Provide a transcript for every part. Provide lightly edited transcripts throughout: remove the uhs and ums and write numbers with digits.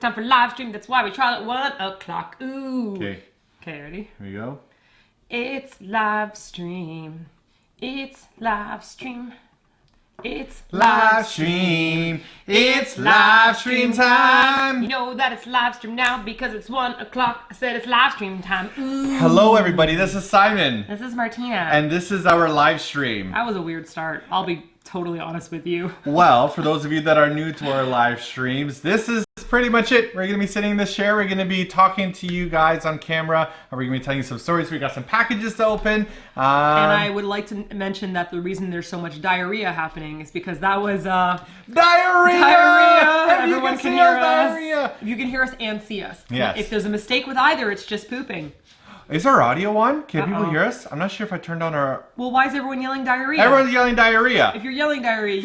time for live stream. That's why we try at 1 o'clock. Ooh. Okay. Okay, ready? Here we go. It's live stream. It's live stream. It's Live stream. It's live stream time. You know that it's live stream now because it's 1 o'clock. I said it's live stream time. Ooh. Hello, everybody. This is Simon. This is Martina. And this is our live stream. That was a weird start. I'll be totally honest with you. Well, for those of you that are new to our live streams, this is pretty much it. We're going to be sitting in this chair. We're going to be talking to you guys on camera. And we're going to be telling you some stories. We got some packages to open. And I would like to mention that the reason there's so much diarrhea happening is because that was diarrhea! Everyone can hear us. You can hear us and see us. Yes. If there's a mistake with either, it's just pooping. Is our audio on? Can people hear us? I'm not sure if I turned on our... Well, why is everyone yelling diarrhea? Everyone's yelling diarrhea. If you're yelling diarrhea,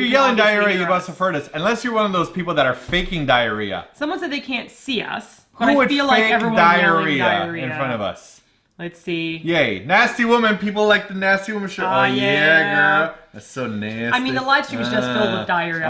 you must have heard us. Unless you're one of those people that are faking diarrhea. Someone said they can't see us, but Who I would feel like fake everyone's yelling diarrhea in front of us? Let's see. Yay. Nasty woman. People like the nasty woman show. Oh, yeah, girl. That's so nasty. I mean, the live stream is just filled with diarrhea.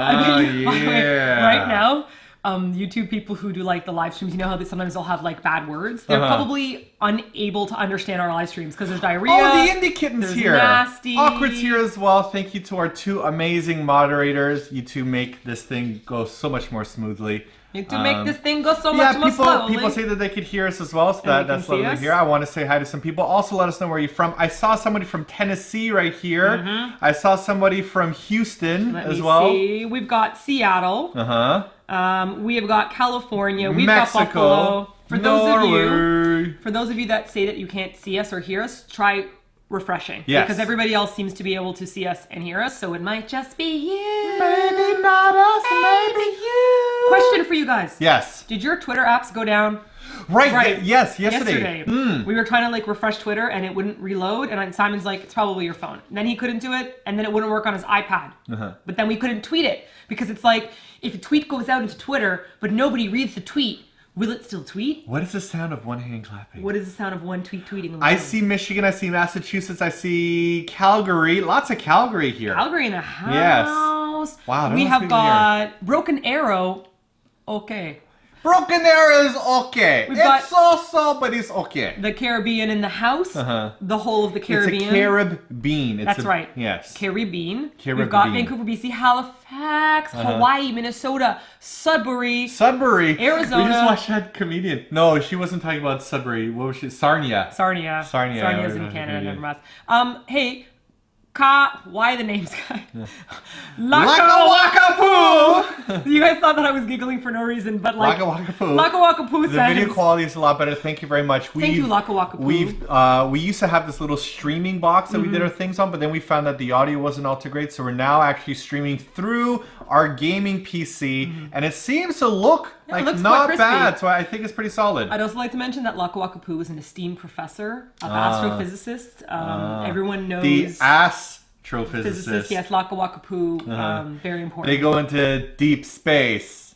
Yeah. Right now, YouTube people who do like the live streams, you know how sometimes they'll have like bad words? They're probably unable to understand our live streams because there's diarrhea. Oh, the Indie Kitten's here. Nasty. Awkward's here as well. Thank you to our two amazing moderators. You two make this thing go so much more smoothly. To make this thing go so much more slowly. People say that they could hear us as well, so that's lovely to hear. I want to say hi to some people. Also, let us know where you're from. I saw somebody from Tennessee right here. I saw somebody from Houston as well. See. We've got Seattle. We have got California. We've Mexico, got Buffalo. Norway. For those of you that say that you can't see us or hear us, try refreshing. Yes. Because everybody else seems to be able to see us and hear us, so it might just be you. Maybe not us, maybe you. Question for you guys. Yes. Did your Twitter apps go down? Right. Yes, yesterday. We were trying to like refresh Twitter and it wouldn't reload, and Simon's like, it's probably your phone. And then he couldn't do it, and then it wouldn't work on his iPad. But then we couldn't tweet it because it's like, if a tweet goes out into Twitter, but nobody reads the tweet, will it still tweet? What is the sound of one hand clapping? What is the sound of one tweet tweeting? I see Michigan, I see Massachusetts, I see Calgary. Lots of Calgary here. Calgary in the house. Yes. Wow. We have got Broken Arrow. Okay. Broken Arrow is okay. It's so, but it's okay. The Caribbean in the house. The whole of the Caribbean. It's a Caribbean. That's right. Yes. Caribbean. We've got Vancouver, BC, Halifax, Hawaii, Minnesota, Sudbury, Arizona. We just watched that comedian. No, she wasn't talking about Sudbury. What was she? Sarnia. Sarnia's in Canada. Never mind. Hey. Why the names guy? Laka Waka Poo! You guys thought that I was giggling for no reason, but like Laka Waka Poo. Laka Waka Poo The video quality is a lot better. Thank you very much. Thank you, Laka Waka Poo. We used to have this little streaming box that we did our things on, but then we found that the audio wasn't all too great, so we're now actually streaming through our gaming PC, and it seems to look like not bad, so I think it's pretty solid. I'd also like to mention that Laka Waka Poo is an esteemed professor of astrophysicist. Everyone knows the astrophysicist. Yes, Laka Waka Poo, very important. They go into deep space.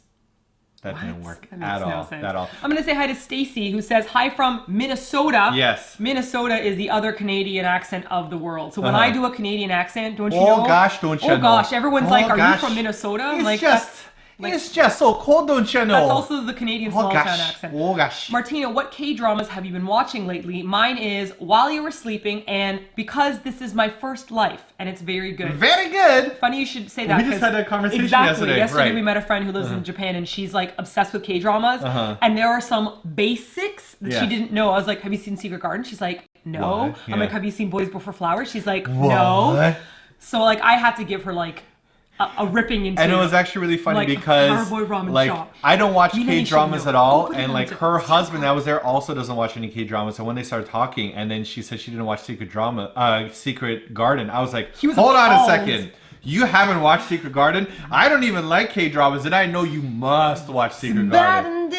That didn't work at all. I'm going to say hi to Stacy, who says hi from Minnesota. Yes. Minnesota is the other Canadian accent of the world. So when I do a Canadian accent, don't you know? Oh gosh, don't you know? Oh gosh, everyone's like, are you from Minnesota? I'm like, it's just so cold, don't you know? That's also the Canadian small town accent. Oh gosh. Martina, what K-dramas have you been watching lately? Mine is While You Were Sleeping and Because This Is My First Life, and it's very good. Very good. Funny you should say that. We just had a conversation yesterday. Yesterday we met a friend who lives in Japan, and she's like obsessed with K-dramas, and there are some basics that she didn't know. I was like, have you seen Secret Garden? She's like, no. I'm like, have you seen Boys Before Flowers? She's like, no. So like I had to give her like a ripping into. And it was actually really funny because like I don't watch K-dramas at all, and like her husband that was there also doesn't watch any K-dramas. So when they started talking, and then she said she didn't watch Secret Garden, I was like, hold on a second. You haven't watched Secret Garden? I don't even like K-dramas, and I know you must watch Secret Garden.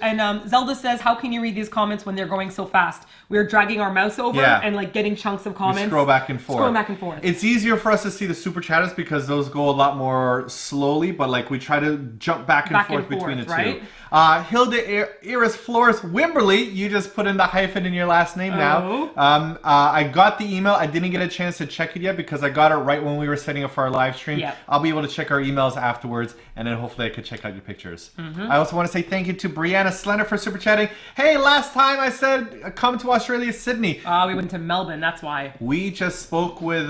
And Zelda says, how can you read these comments when they're going so fast? We're dragging our mouse over and like getting chunks of comments. We scroll back and forth. Scroll back and forth. It's easier for us to see the super chatters because those go a lot more slowly, but like we try to jump back and forth between the two. Hilda Iris Flores Wimberly, you just put in the hyphen in your last name now. I got the email. I didn't get a chance to check it yet because I got it right when we were setting up for our live stream. Yep. I'll be able to check our emails afterwards, and then hopefully I could check out your pictures. I also want to say thank you to Brianna Slender for super chatting. Hey, last time I said come to Australia, Sydney. We went to Melbourne, that's why. We just spoke with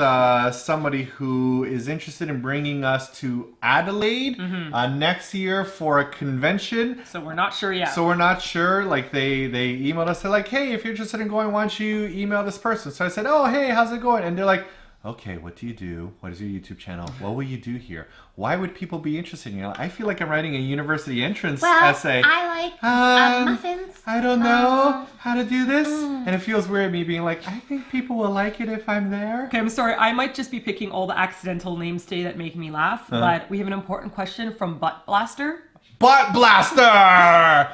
somebody who is interested in bringing us to Adelaide next year for a convention. So we're not sure yet. So we're not sure. Like they emailed us. They're like, hey, if you're interested in going, why don't you email this person? So I said, oh, hey, how's it going? And they're like, okay, what do you do? What is your YouTube channel? What will you do here? Why would people be interested in you? I feel like I'm writing a university entrance essay. I like muffins. I don't know how to do this. And it feels weird me being like, I think people will like it if I'm there. Okay, I'm sorry. I might just be picking all the accidental names today that make me laugh. But we have an important question from Butt Blaster. Butt Blaster!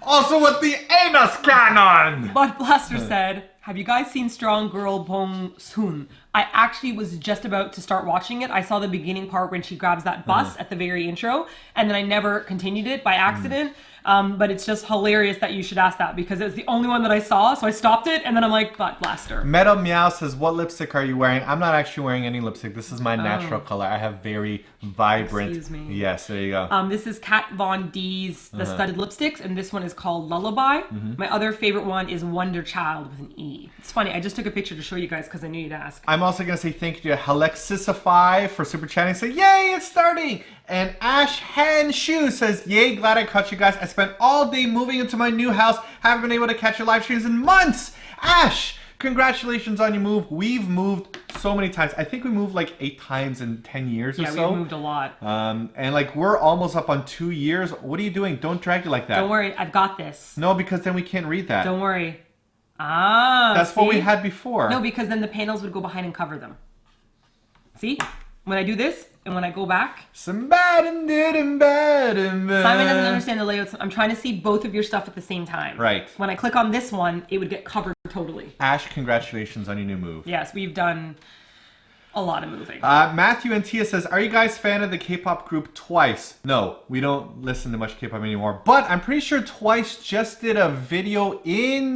Also with the anus cannon! Butt Blaster said, have you guys seen Strong Girl Bong Soon? I actually was just about to start watching it. I saw the beginning part when she grabs that bus at the very intro, and then I never continued it by accident. But it's just hilarious that you should ask that because it was the only one that I saw, so I stopped it, and then I'm like, Butt Blaster. Metal Meow says, what lipstick are you wearing? I'm not actually wearing any lipstick. This is my natural color. I have very vibrant... Excuse me. Yes, there you go. This is Kat Von D's The Studded Lipsticks, and this one is called Lullaby. My other favorite one is Wonder Child with an E. It's funny, I just took a picture to show you guys because I knew you'd ask. I'm also going to say thank you to Alexisify for super chatting. Say, yay, it's starting! And Ash Han Shu says, yay, glad I caught you guys. I spent all day moving into my new house. Haven't been able to catch your live streams in months. Ash, congratulations on your move. We've moved so many times. I think we moved like 8 times in 10 years or so. Yeah, we moved a lot. And like we're almost up on 2 years. What are you doing? Don't drag it like that. Don't worry, I've got this. No, because then we can't read that. Don't worry. That's see? what we had before. No, because then the panels would go behind and cover them. See? When I do this, and when I go back... Somebody did bad. Simon doesn't understand the layouts. I'm trying to see both of your stuff at the same time. Right. When I click on this one, it would get covered totally. Ash, congratulations on your new move. Yes, we've done a lot of moving. Matthew and Tia says, are you guys fan of the K-pop group Twice? No, we don't listen to much K-pop anymore. But I'm pretty sure Twice just did a video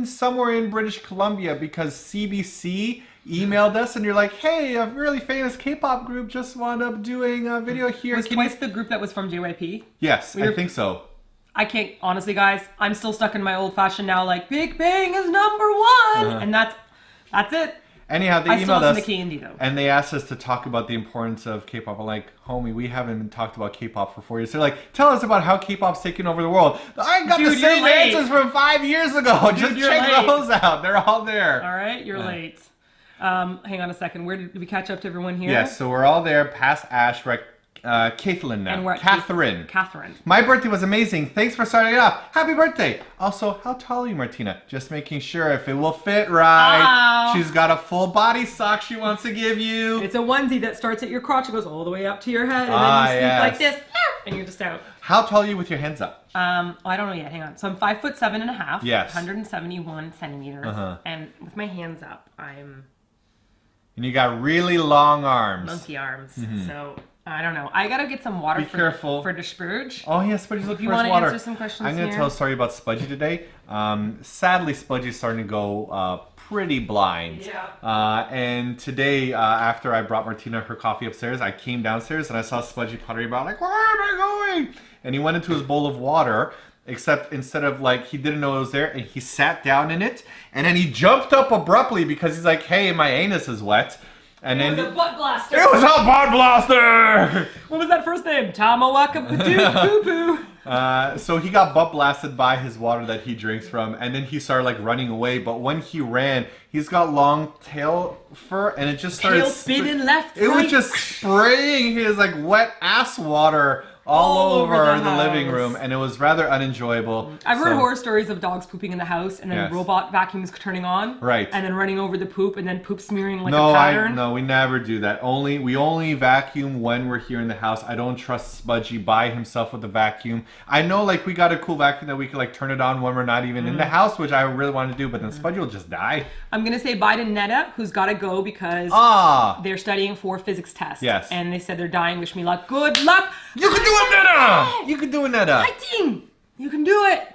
somewhere in British Columbia because CBC emailed us and you're like, hey, a really famous K-pop group just wound up doing a video here. Was Twice the group that was from JYP? Yes, I think so. I can't, honestly guys, I'm still stuck in my old fashioned now, like, Big Bang is number 1! And that's it. Anyhow, they emailed us. I still listen to K-Indie, though. And they asked us to talk about the importance of K-pop. I'm like, homie, we haven't talked about K-pop for 4 years. They're like, tell us about how K-pop's taking over the world. I got the same answers from 5 years ago. Just check those out. They're all there. All right, you're late. Hang on a second. Where did we catch up to everyone here? Yes, so we're all there past Ash. We're at Caitlin now. And we're at Catherine. My birthday was amazing. Thanks for starting it off. Happy birthday. Also, how tall are you, Martina? Just making sure if it will fit right. She's got a full body sock she wants to give you. It's a onesie that starts at your crotch and goes all the way up to your head. And then you sleep like this. And you're just out. How tall are you with your hands up? I don't know yet. Hang on. So I'm 5'7.5". Yes. 171 centimeters. And with my hands up, I'm... And you got really long arms. Monkey arms. So, I don't know. I gotta get some water for the Spudgy. Oh, yeah, Spudgy's looking for his water. If you want to answer some questions I'm going to tell a story about Spudgy today. Sadly, Spudgy's starting to go pretty blind. Yeah. And today, after I brought Martina her coffee upstairs, I came downstairs and I saw Spudgy puttering about, like, where am I going? And he went into his bowl of water. Except instead of like, he didn't know it was there and he sat down in it and then he jumped up abruptly because he's like, hey, my anus is wet. And it was a butt blaster. It was a butt blaster! What was that first name? Tamawaka Poo-poo. So he got butt blasted by his water that he drinks from and then he started like running away. But when he ran, he's got long tail fur and it just started... Tail spinning left, It was just spraying his like wet ass water all over the living room, and it was rather unenjoyable. I've heard horror stories of dogs pooping in the house, and then robot vacuums turning on, and then running over the poop, and then poop smearing like a pattern. No, we never do that. We only vacuum when we're here in the house. I don't trust Spudgy by himself with the vacuum. I know, like, we got a cool vacuum that we could like turn it on when we're not even in the house, which I really want to do, but then Spudgy will just die. I'm gonna say bye to Netta, who's got to go because they're studying for physics tests. Yes, and they said they're dying. Wish me luck. Good luck. You can do it, Netta. You can do it, Netta. Fighting! You can do it.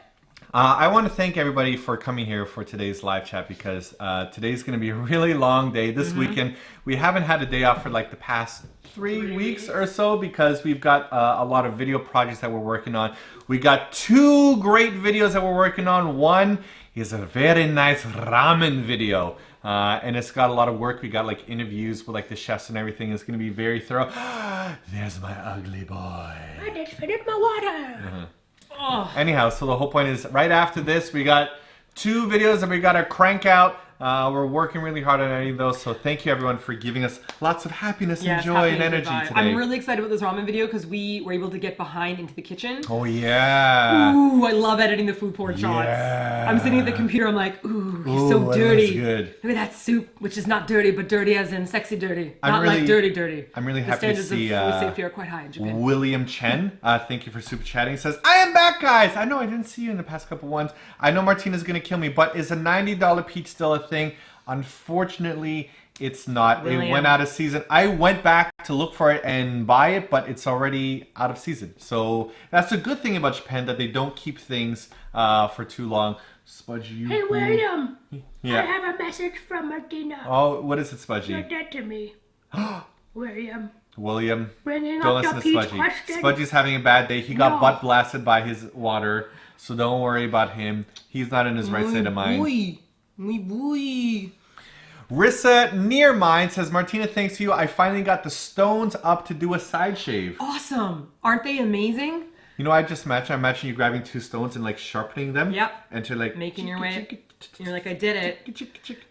I want to thank everybody for coming here for today's live chat because today's going to be a really long day. This weekend, we haven't had a day off for like the past 3 weeks or so because we've got a lot of video projects that we're working on. We got 2 great videos that we're working on. One is a very nice ramen video. And it's got a lot of work. We got like interviews with like the chefs and everything. It's going to be very thorough. There's my ugly boy. I just finished my water. Oh. Anyhow, so the whole point is right after this, we got 2 videos that we got to crank out. We're working really hard on any of those. So thank you everyone for giving us lots of happiness and joy and energy today. I'm really excited about this ramen video because we were able to get behind into the kitchen. Oh yeah. Ooh, I love editing the food porn shots. I'm sitting at the computer, I'm like, ooh, he's so dirty. Good. Look at that soup, which is not dirty, but dirty as in sexy dirty. Not like dirty. I'm really happy to see the standards of food safety are quite high in Japan. William Chen, thank you for super chatting. He says, I am back, guys. I know I didn't see you in the past couple ones. I know Martina's going to kill me, but is a $90 peach still a thing? Unfortunately, it's not. William. It went out of season. I went back to look for it and buy it, but it's already out of season. So that's a good thing about Japan, that they don't keep things for too long. Spudgy, Hey, William. Yeah. I have a message from Martina. Oh, what is it, Spudgy? You're dead to me. William, Bringing don't up listen the to peach Spudgy. question. Spudgy's having a bad day. He got butt blasted by his water, so don't worry about him. He's not in his right state of mind. Rissa Near Mine says, Martina, thanks to you, I finally got the stones up to do a side shave. Awesome. Aren't they amazing? You know, I imagine you grabbing 2 stones and like sharpening them. Yep. And to like making your way. You're like, I did it.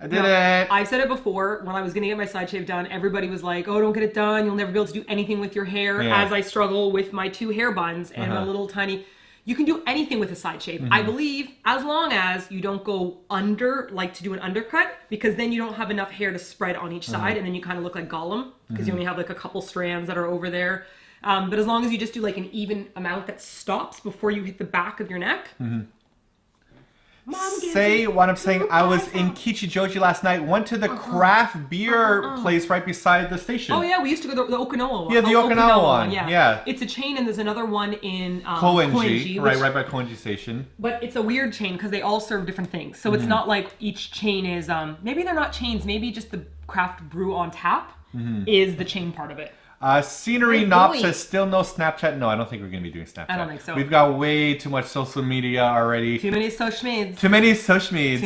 I did it. I've said it before. When I was going to get my side shave done, everybody was like, oh, don't get it done. You'll never be able to do anything with your hair. As I struggle with my 2 hair buns and my little tiny... You can do anything with a side shave. I believe, as long as you don't go under, like to do an undercut, because then you don't have enough hair to spread on each side, and then you kind of look like Gollum, because you only have like a couple strands that are over there. But as long as you just do like an even amount that stops before you hit the back of your neck. Say what I'm saying. I was in Kichijoji last night. Went to the craft beer place right beside the station. Oh yeah, we used to go to the Okinawa one. Yeah, the Okinawa one. Yeah. It's a chain, and there's another one in Koenji, right by Koenji Station. But it's a weird chain because they all serve different things. So it's not like each chain is. Maybe they're not chains. Maybe just the craft brew on tap is the chain part of it. Scenery Nop says, still no Snapchat. No, I don't think we're going to be doing Snapchat. I don't think so. We've got way too much social media already. Too many social medias. Too many social medias.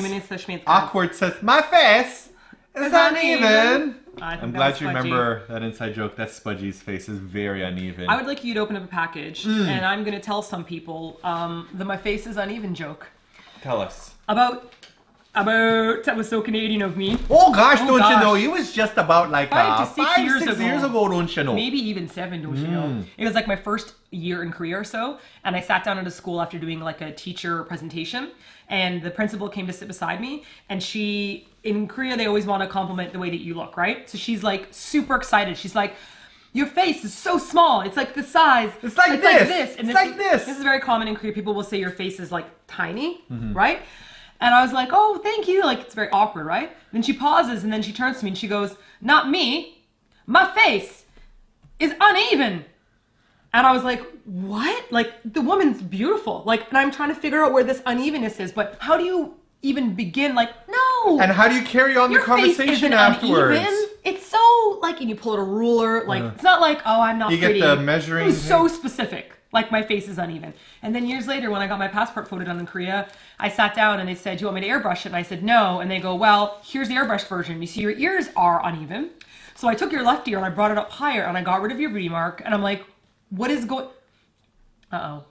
Awkward says, my face is uneven. I'm glad you remember that inside joke. That Spudgy's face is very uneven. I would like you to open up a package, and I'm going to tell some people the my face is uneven joke. Tell us. That was so Canadian of me. Oh gosh, don't you know? It was just about like 5 to 6 years ago, don't you know? Maybe even 7, don't you know? It was like my first year in Korea or so, and I sat down at a school after doing like a teacher presentation, and the principal came to sit beside me, and in Korea, they always want to compliment the way that you look, right? So she's like super excited. She's like, your face is so small. It's like the size. It's like this. And it's like this. This is very common in Korea. People will say your face is like tiny, right? And I was like, oh, thank you. Like, it's very awkward, right? Then she pauses, and then she turns to me, and she goes, not me. My face is uneven. And I was like, what? Like, the woman's beautiful. Like, and I'm trying to figure out where this unevenness is, but how do you even begin? Like, no. And how do you carry on the conversation afterwards? Uneven. It's so, like, and you pull out a ruler. Like, it's not like, oh, I'm not pretty. You get the measuring. It was so specific. Like, my face is uneven. And then years later, when I got my passport photo done in Korea, I sat down and they said, do you want me to airbrush it? And I said, no. And they go, well, here's the airbrushed version. You see your ears are uneven. So I took your left ear and I brought it up higher and I got rid of your beauty mark. And I'm like, what is going...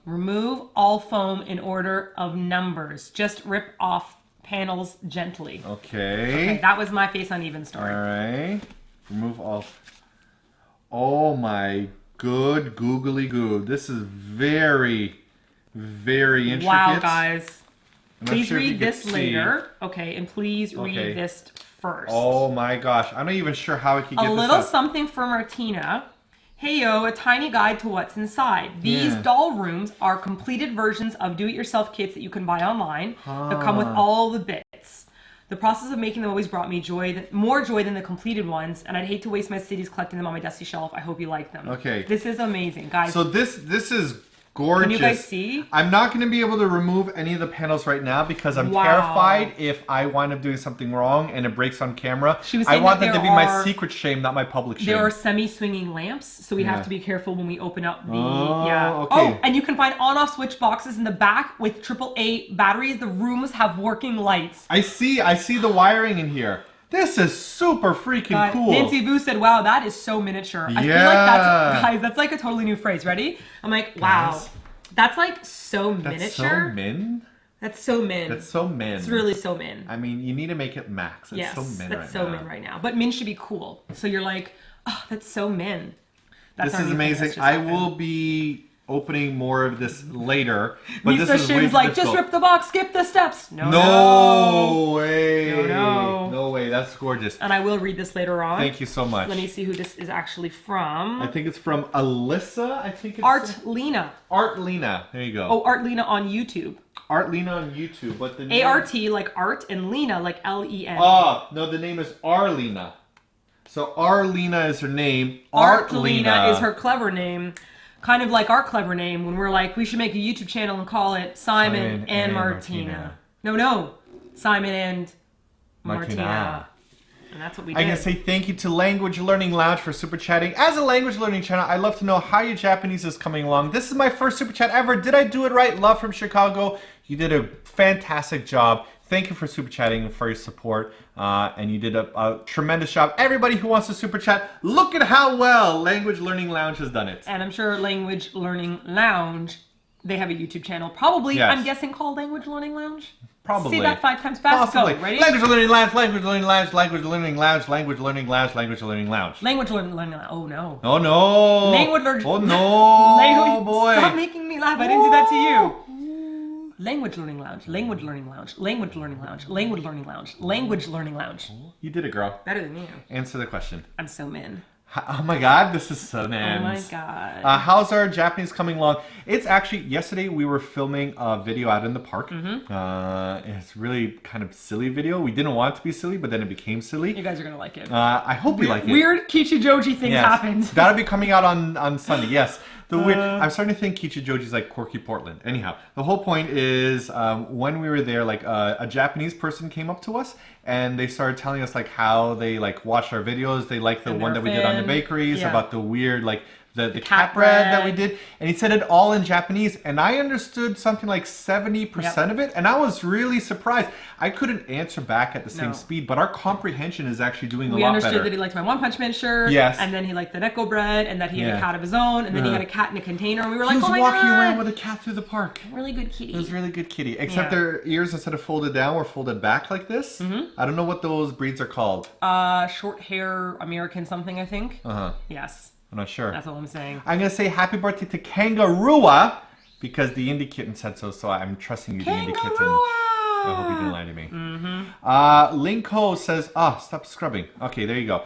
Remove all foam in order of numbers. Just rip off panels gently. Okay. That was my face uneven story. All right. Remove all... Oh my good googly goo. This is very, very intricate. Wow, guys. Please read this later. Okay, and please read this first. Oh my gosh. I'm not even sure how I could get this A little something for Martina. Hey yo, a tiny guide to what's inside. These doll rooms are completed versions of do-it-yourself kits that you can buy online that come with all the bits. The process of making them always brought me more joy than the completed ones, and I'd hate to waste my cities collecting them on my dusty shelf. I hope you like them. Okay. This is amazing, guys. So this is gorgeous. Can you guys see? I'm not going to be able to remove any of the panels right now because I'm terrified if I wind up doing something wrong and it breaks on camera. I want that to be my secret shame, not my public shame. There are semi-swinging lamps, so we have to be careful when we open up the... Okay. Oh, and you can find on-off switch boxes in the back with AAA batteries. The rooms have working lights. I see the wiring in here. This is super freaking cool. Nancy Vu said, wow, that is so miniature. I feel like that's like a totally new phrase. Ready? I'm like, wow. That's like so miniature. That's so min? That's so min. That's so min. It's really so min. I mean, you need to make it max. It's so min that's so min right now. But min should be cool. So you're like, oh, that's so min. This is amazing. I will be opening more of this later. But Lisa this is Shim's like, just rip the box, skip the steps. No way. No way. That's gorgeous. And I will read this later on. Thank you so much. Let me see who this is actually from. I think it's from Alyssa. I think it's Art Lena. Art Lena. There you go. Oh, Art Lena on YouTube. Art Lena on YouTube. But the name... A-R-T like art and Lena like L-E-N. Oh, no, the name is Arlena. So Arlena is her name. Art Lena is her clever name. Kind of like our clever name when we're like, we should make a YouTube channel and call it Simon and Martina. No. Simon and Martina. And that's what we did. I'm going to say thank you to Language Learning Lounge for super chatting. As a language learning channel, I'd love to know how your Japanese is coming along. This is my first super chat ever. Did I do it right? Love from Chicago. You did a fantastic job. Thank you for super chatting and for your support. And you did a tremendous job. Everybody who wants to super chat, look at how well Language Learning Lounge has done it. And I'm sure Language Learning Lounge, they have a YouTube channel. Probably, I'm guessing, called Language Learning Lounge. Probably. Say that 5 times fast. Possibly. Go. Ready? Language Learning Lounge, Language Learning Lounge, Language Learning Lounge, Language Learning Lounge, Language Learning Lounge. Language Learning Lounge. Oh no. Oh no. Language Learning. Oh no. Boy. Stop making me laugh. I didn't do that to you. Language Learning Lounge, Language Learning Lounge, Language Learning Lounge, Language Learning Lounge, Language Learning Lounge. You did it, girl. Better than you. Answer the question. I'm so min. Oh my god, this is so nice. Oh my god. How's our Japanese coming along? It's actually, yesterday we were filming a video out in the park. It's really kind of silly video. We didn't want it to be silly, but then it became silly. You guys are going to like it. I hope you like it. Weird Kichijoji things happened. That'll be coming out on Sunday, yes. I'm starting to think Kichijoji's like Corky Portland. Anyhow, the whole point is when we were there, like a Japanese person came up to us and they started telling us like how they like watched our videos. They liked the one that we did on the bakeries about the weird like the cat bread that we did, and he said it all in Japanese, and I understood something like 70% of it, and I was really surprised. I couldn't answer back at the same speed, but our comprehension is actually doing a lot better. We understood that he liked my One Punch Man shirt, and then he liked the Neko bread, and that he had a cat of his own, and then he had a cat in a container, and we were like, oh my god! He was walking around with a cat through the park. Really good kitty. It was really good kitty, except their ears, instead of folded down, were folded back like this. I don't know what those breeds are called. Short hair American something, I think. Yes. I'm not sure. That's all I'm saying. I'm going to say happy birthday to Kangaroo because the Indie Kitten said so, so I'm trusting you, the Indie Kitten. I hope you didn't lie to me. Linko says, stop scrubbing. Okay, there you go.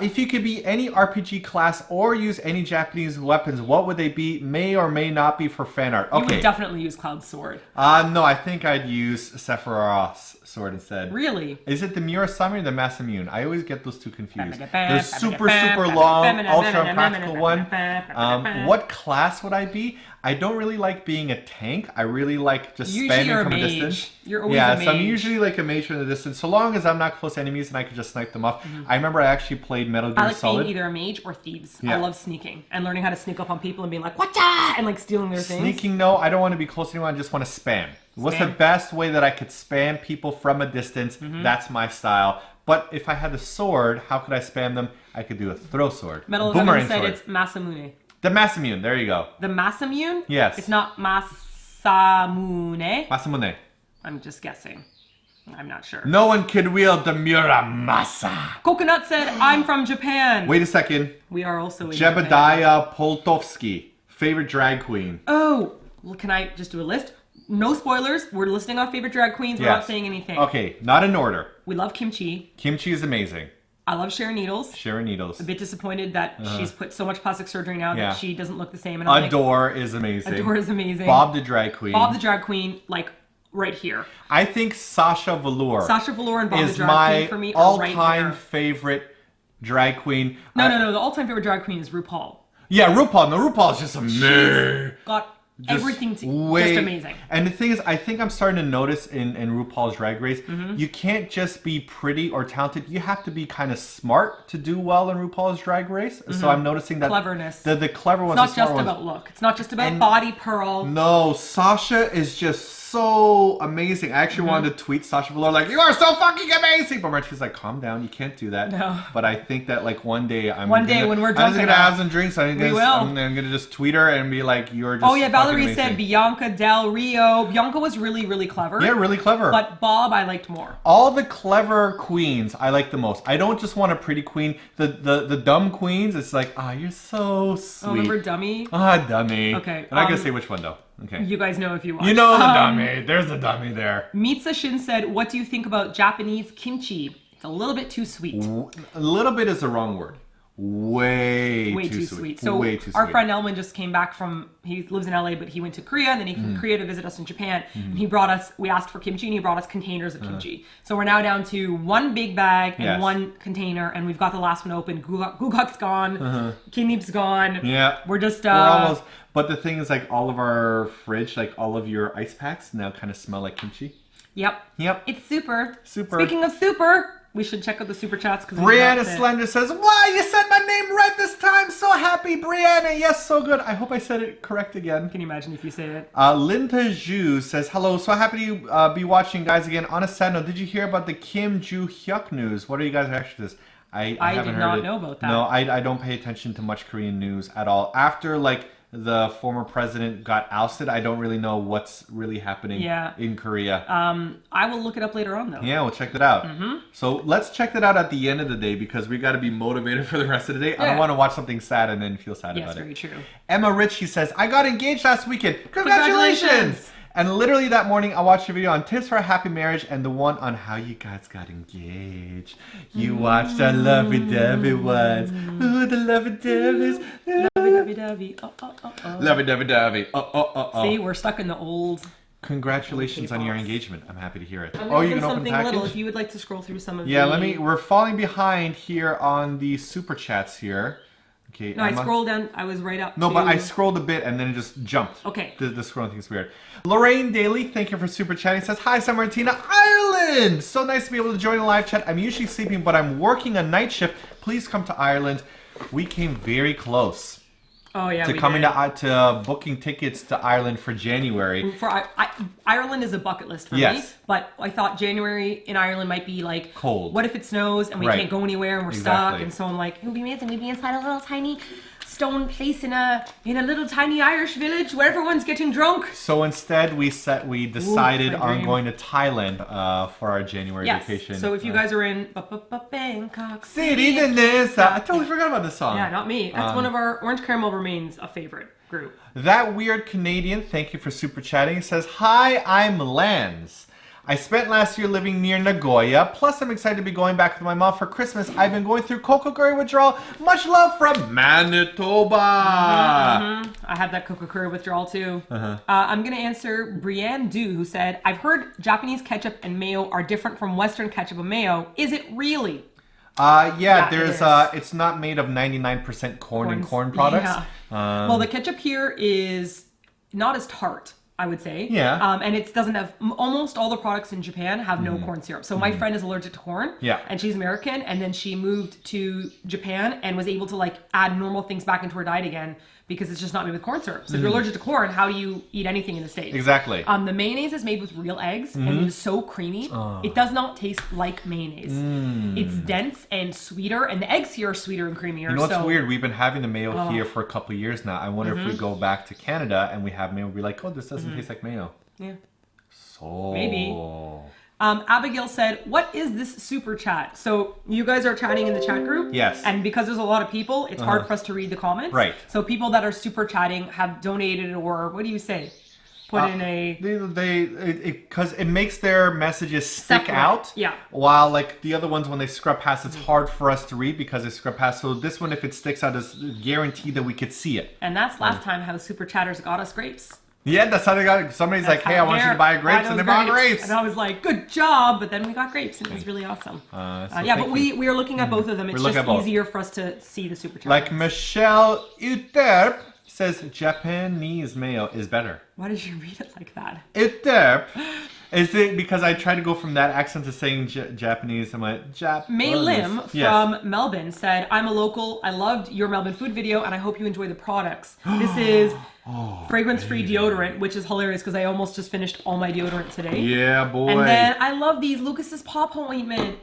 If you could be any RPG class or use any Japanese weapons, what would they be? May or may not be for fan art. Okay. You would definitely use Cloud's sword. No, I think I'd use Sephiroth's sword instead. Really? Is it the Murasame or the Masamune? I always get those two confused. The super long, ultra practical one. What class would I be? I don't really like being a tank. I really like just spamming from a distance. You're always a mage. So I'm usually like a mage from the distance, so long as I'm not close to enemies and I can just snipe them off. I remember I actually played Metal Gear Solid. I like being either a mage or thieves. I love sneaking and learning how to sneak up on people and being like, whatcha? And like stealing their things. Sneaking, no. I don't want to be close to anyone. I just want to spam. What's the best way that I could spam people from a distance? That's my style. But if I had a sword, how could I spam them? I could do a throw sword. Metal Boomerang said it's Masamune. The Masamune, there you go. The Masamune? Yes. It's not Masamune. Masamune. I'm just guessing. I'm not sure. No one can wield the Muramasa. Coconut said, I'm from Japan. Wait a second. We are also in Japan. Jebediah Poltovsky, favorite drag queen. Oh, well, can I just do a list? No spoilers. We're listing off favorite drag queens. We're not saying anything. Okay, not in order. We love kimchi. Kimchi is amazing. I love Sharon Needles. Sharon Needles. A bit disappointed that she's put so much plastic surgery now that she doesn't look the same. And Adore is amazing. Adore is amazing. Bob the drag queen. Bob the drag queen, like right here. I think Sasha Velour. Sasha Velour and Bob the drag queen for me are right here. Is my all-time favorite drag queen. No. The all-time favorite drag queen is RuPaul. Yeah, RuPaul. No, RuPaul's just amazing. Got Everything just amazing. And the thing is, I think I'm starting to notice in RuPaul's Drag Race, you can't just be pretty or talented. You have to be kind of smart to do well in RuPaul's Drag Race. So I'm noticing that cleverness. The clever ones. It's not just about look. It's not just about body pearl. No, Sasha is just so amazing. I actually wanted to tweet Sasha Velour like, "You are so fucking amazing," but Martina's like, "Calm down, you can't do that." No. But I think that like one day when we're drunk, I'm gonna have some drinks. I'm gonna just tweet her and be like, "You're just." Oh yeah, Valerie said Bianca Del Rio. Bianca was really, really clever. Yeah, really clever. But Bob, I liked more. All the clever queens, I like the most. I don't just want a pretty queen. The dumb queens, it's like, you're so sweet. Oh, remember Dummy? Dummy. Okay. I'm not gonna say which one though. Okay. You guys know if you watch. You know the dummy. There's a dummy there. Mitsa Shin said, "What do you think about Japanese kimchi? It's a little bit too sweet." A little bit is the wrong word. Way too sweet. So way too our sweet. friend Elman just came back he lives in LA, but he went to Korea and then he came to Korea to visit us in Japan. And he brought us, we asked for kimchi and he brought us containers of kimchi. So we're now down to one big bag and one container, and we've got the last one open. Gugak's gone. Kinip's gone. Yeah. We're just we're almost, but the thing is, like, all of our fridge, like all of your ice packs now kind of smell like kimchi. Yep. It's super. Super. Speaking of super, we should check out the super chats. Brianna Slender says, "Wow, you said my name right this time. So happy, Brianna. Yes, so good. I hope I said it correct again." Can you imagine if you say it? Linda Zhu says, "Hello, so happy to be watching, guys, again. On a sad note, did you hear about the Kim Joo Hyuk news? What are you guys' reaction to this?" I haven't did heard not it. know about that. No, I don't pay attention to much Korean news at all. After, like, the former president got ousted, I don't really know what's really happening in Korea. I will look it up later on, though. Yeah, we'll check that out. So let's check that out at the end of the day, because we got to be motivated for the rest of the day. I don't want to watch something sad and then feel sad about it. Yes, very true. Emma Ritchie says, "I got engaged last weekend. Congratulations! And literally that morning, I watched a video on tips for a happy marriage and the one on how you guys got engaged. You watched our lovey-dovey ones. Ooh, the lovey-doveys. Lovey-dovey-dovey. Lovey-dovey-dovey. See, we're stuck in the old... Congratulations on your engagement. I'm happy to hear it. I'm you can open something the package? little if you would like to scroll through some of the... Yeah, we're falling behind here on the super chats here. Okay, no, Emma. I scrolled down. I was right up. No, but I scrolled a bit and then it just jumped. Okay. The scrolling thing's weird. Lorraine Daly, thank you for super chatting. Says, "Hi, San Martina, Ireland. So nice to be able to join the live chat. I'm usually sleeping, but I'm working a night shift. Please come to Ireland." We came very close. Oh yeah, to coming to booking tickets to Ireland for January. For Ireland is a bucket list for me, but I thought January in Ireland might be like cold. What if it snows and we can't go anywhere and we're stuck? And so I'm like, it would be amazing. We'd be inside a little tiny stone place in a little tiny Irish village where everyone's getting drunk. So instead, we decided on going to Thailand for our January vacation. So if you guys are in Bangkok City, I totally forgot about this song. Yeah, not me. That's one of our Orange Caramel remains a favorite group. That Weird Canadian, thank you for super chatting, says, "Hi, I'm Lance. I spent last year living near Nagoya, plus I'm excited to be going back with my mom for Christmas. I've been going through cocoa curry withdrawal. Much love from Manitoba." I have that cocoa curry withdrawal too. I'm going to answer Brienne Du, who said, "I've heard Japanese ketchup and mayo are different from Western ketchup and mayo. Is it really?" There's it's not made of 99% corn and corn products. Yeah. Well, the ketchup here is not as tart, I would say. Yeah. And it doesn't have, almost all the products in Japan have no corn syrup. So my friend is allergic to corn. Yeah. And she's American. And then she moved to Japan and was able to like add normal things back into her diet again because it's just not made with corn syrup. So if you're allergic to corn, how do you eat anything in the States? Exactly. The mayonnaise is made with real eggs and it is so creamy. It does not taste like mayonnaise. It's dense and sweeter, and the eggs here are sweeter and creamier. You know what's weird? We've been having the mayo here for a couple of years now. I wonder if we go back to Canada and we have mayo, we'll be like, "Oh, this doesn't taste like mayo." Yeah. So maybe. Abigail said, "What is this super chat?" So you guys are chatting in the chat group. Yes. And because there's a lot of people, it's hard for us to read the comments. Right. So people that are super chatting have donated, or what do you say? Put in a... Because it makes their messages stick out. Yeah. While like the other ones, when they scrub past, it's hard for us to read because they scrub past. So this one, if it sticks out, is guaranteed that we could see it. And that's last time how super chatters got us grapes. Yeah, that's how they got it. Somebody's like, "Hey, I want you to buy grapes," and they bought grapes. And I was like, "Good job!" But then we got grapes, and it was really awesome. But we are looking at both of them. It's just easier for us to see the super chat. Like Michelle Uterp says Japanese mayo is better. Why did you read it like that? Is it because I tried to go from that accent to saying Japanese? I'm like, May Lim from Melbourne said, I'm a local. I loved your Melbourne food video and I hope you enjoy the products. This is fragrance-free deodorant, which is hilarious because I almost just finished all my deodorant today. Yeah, boy. And then I love these Lucas's Papa ointment.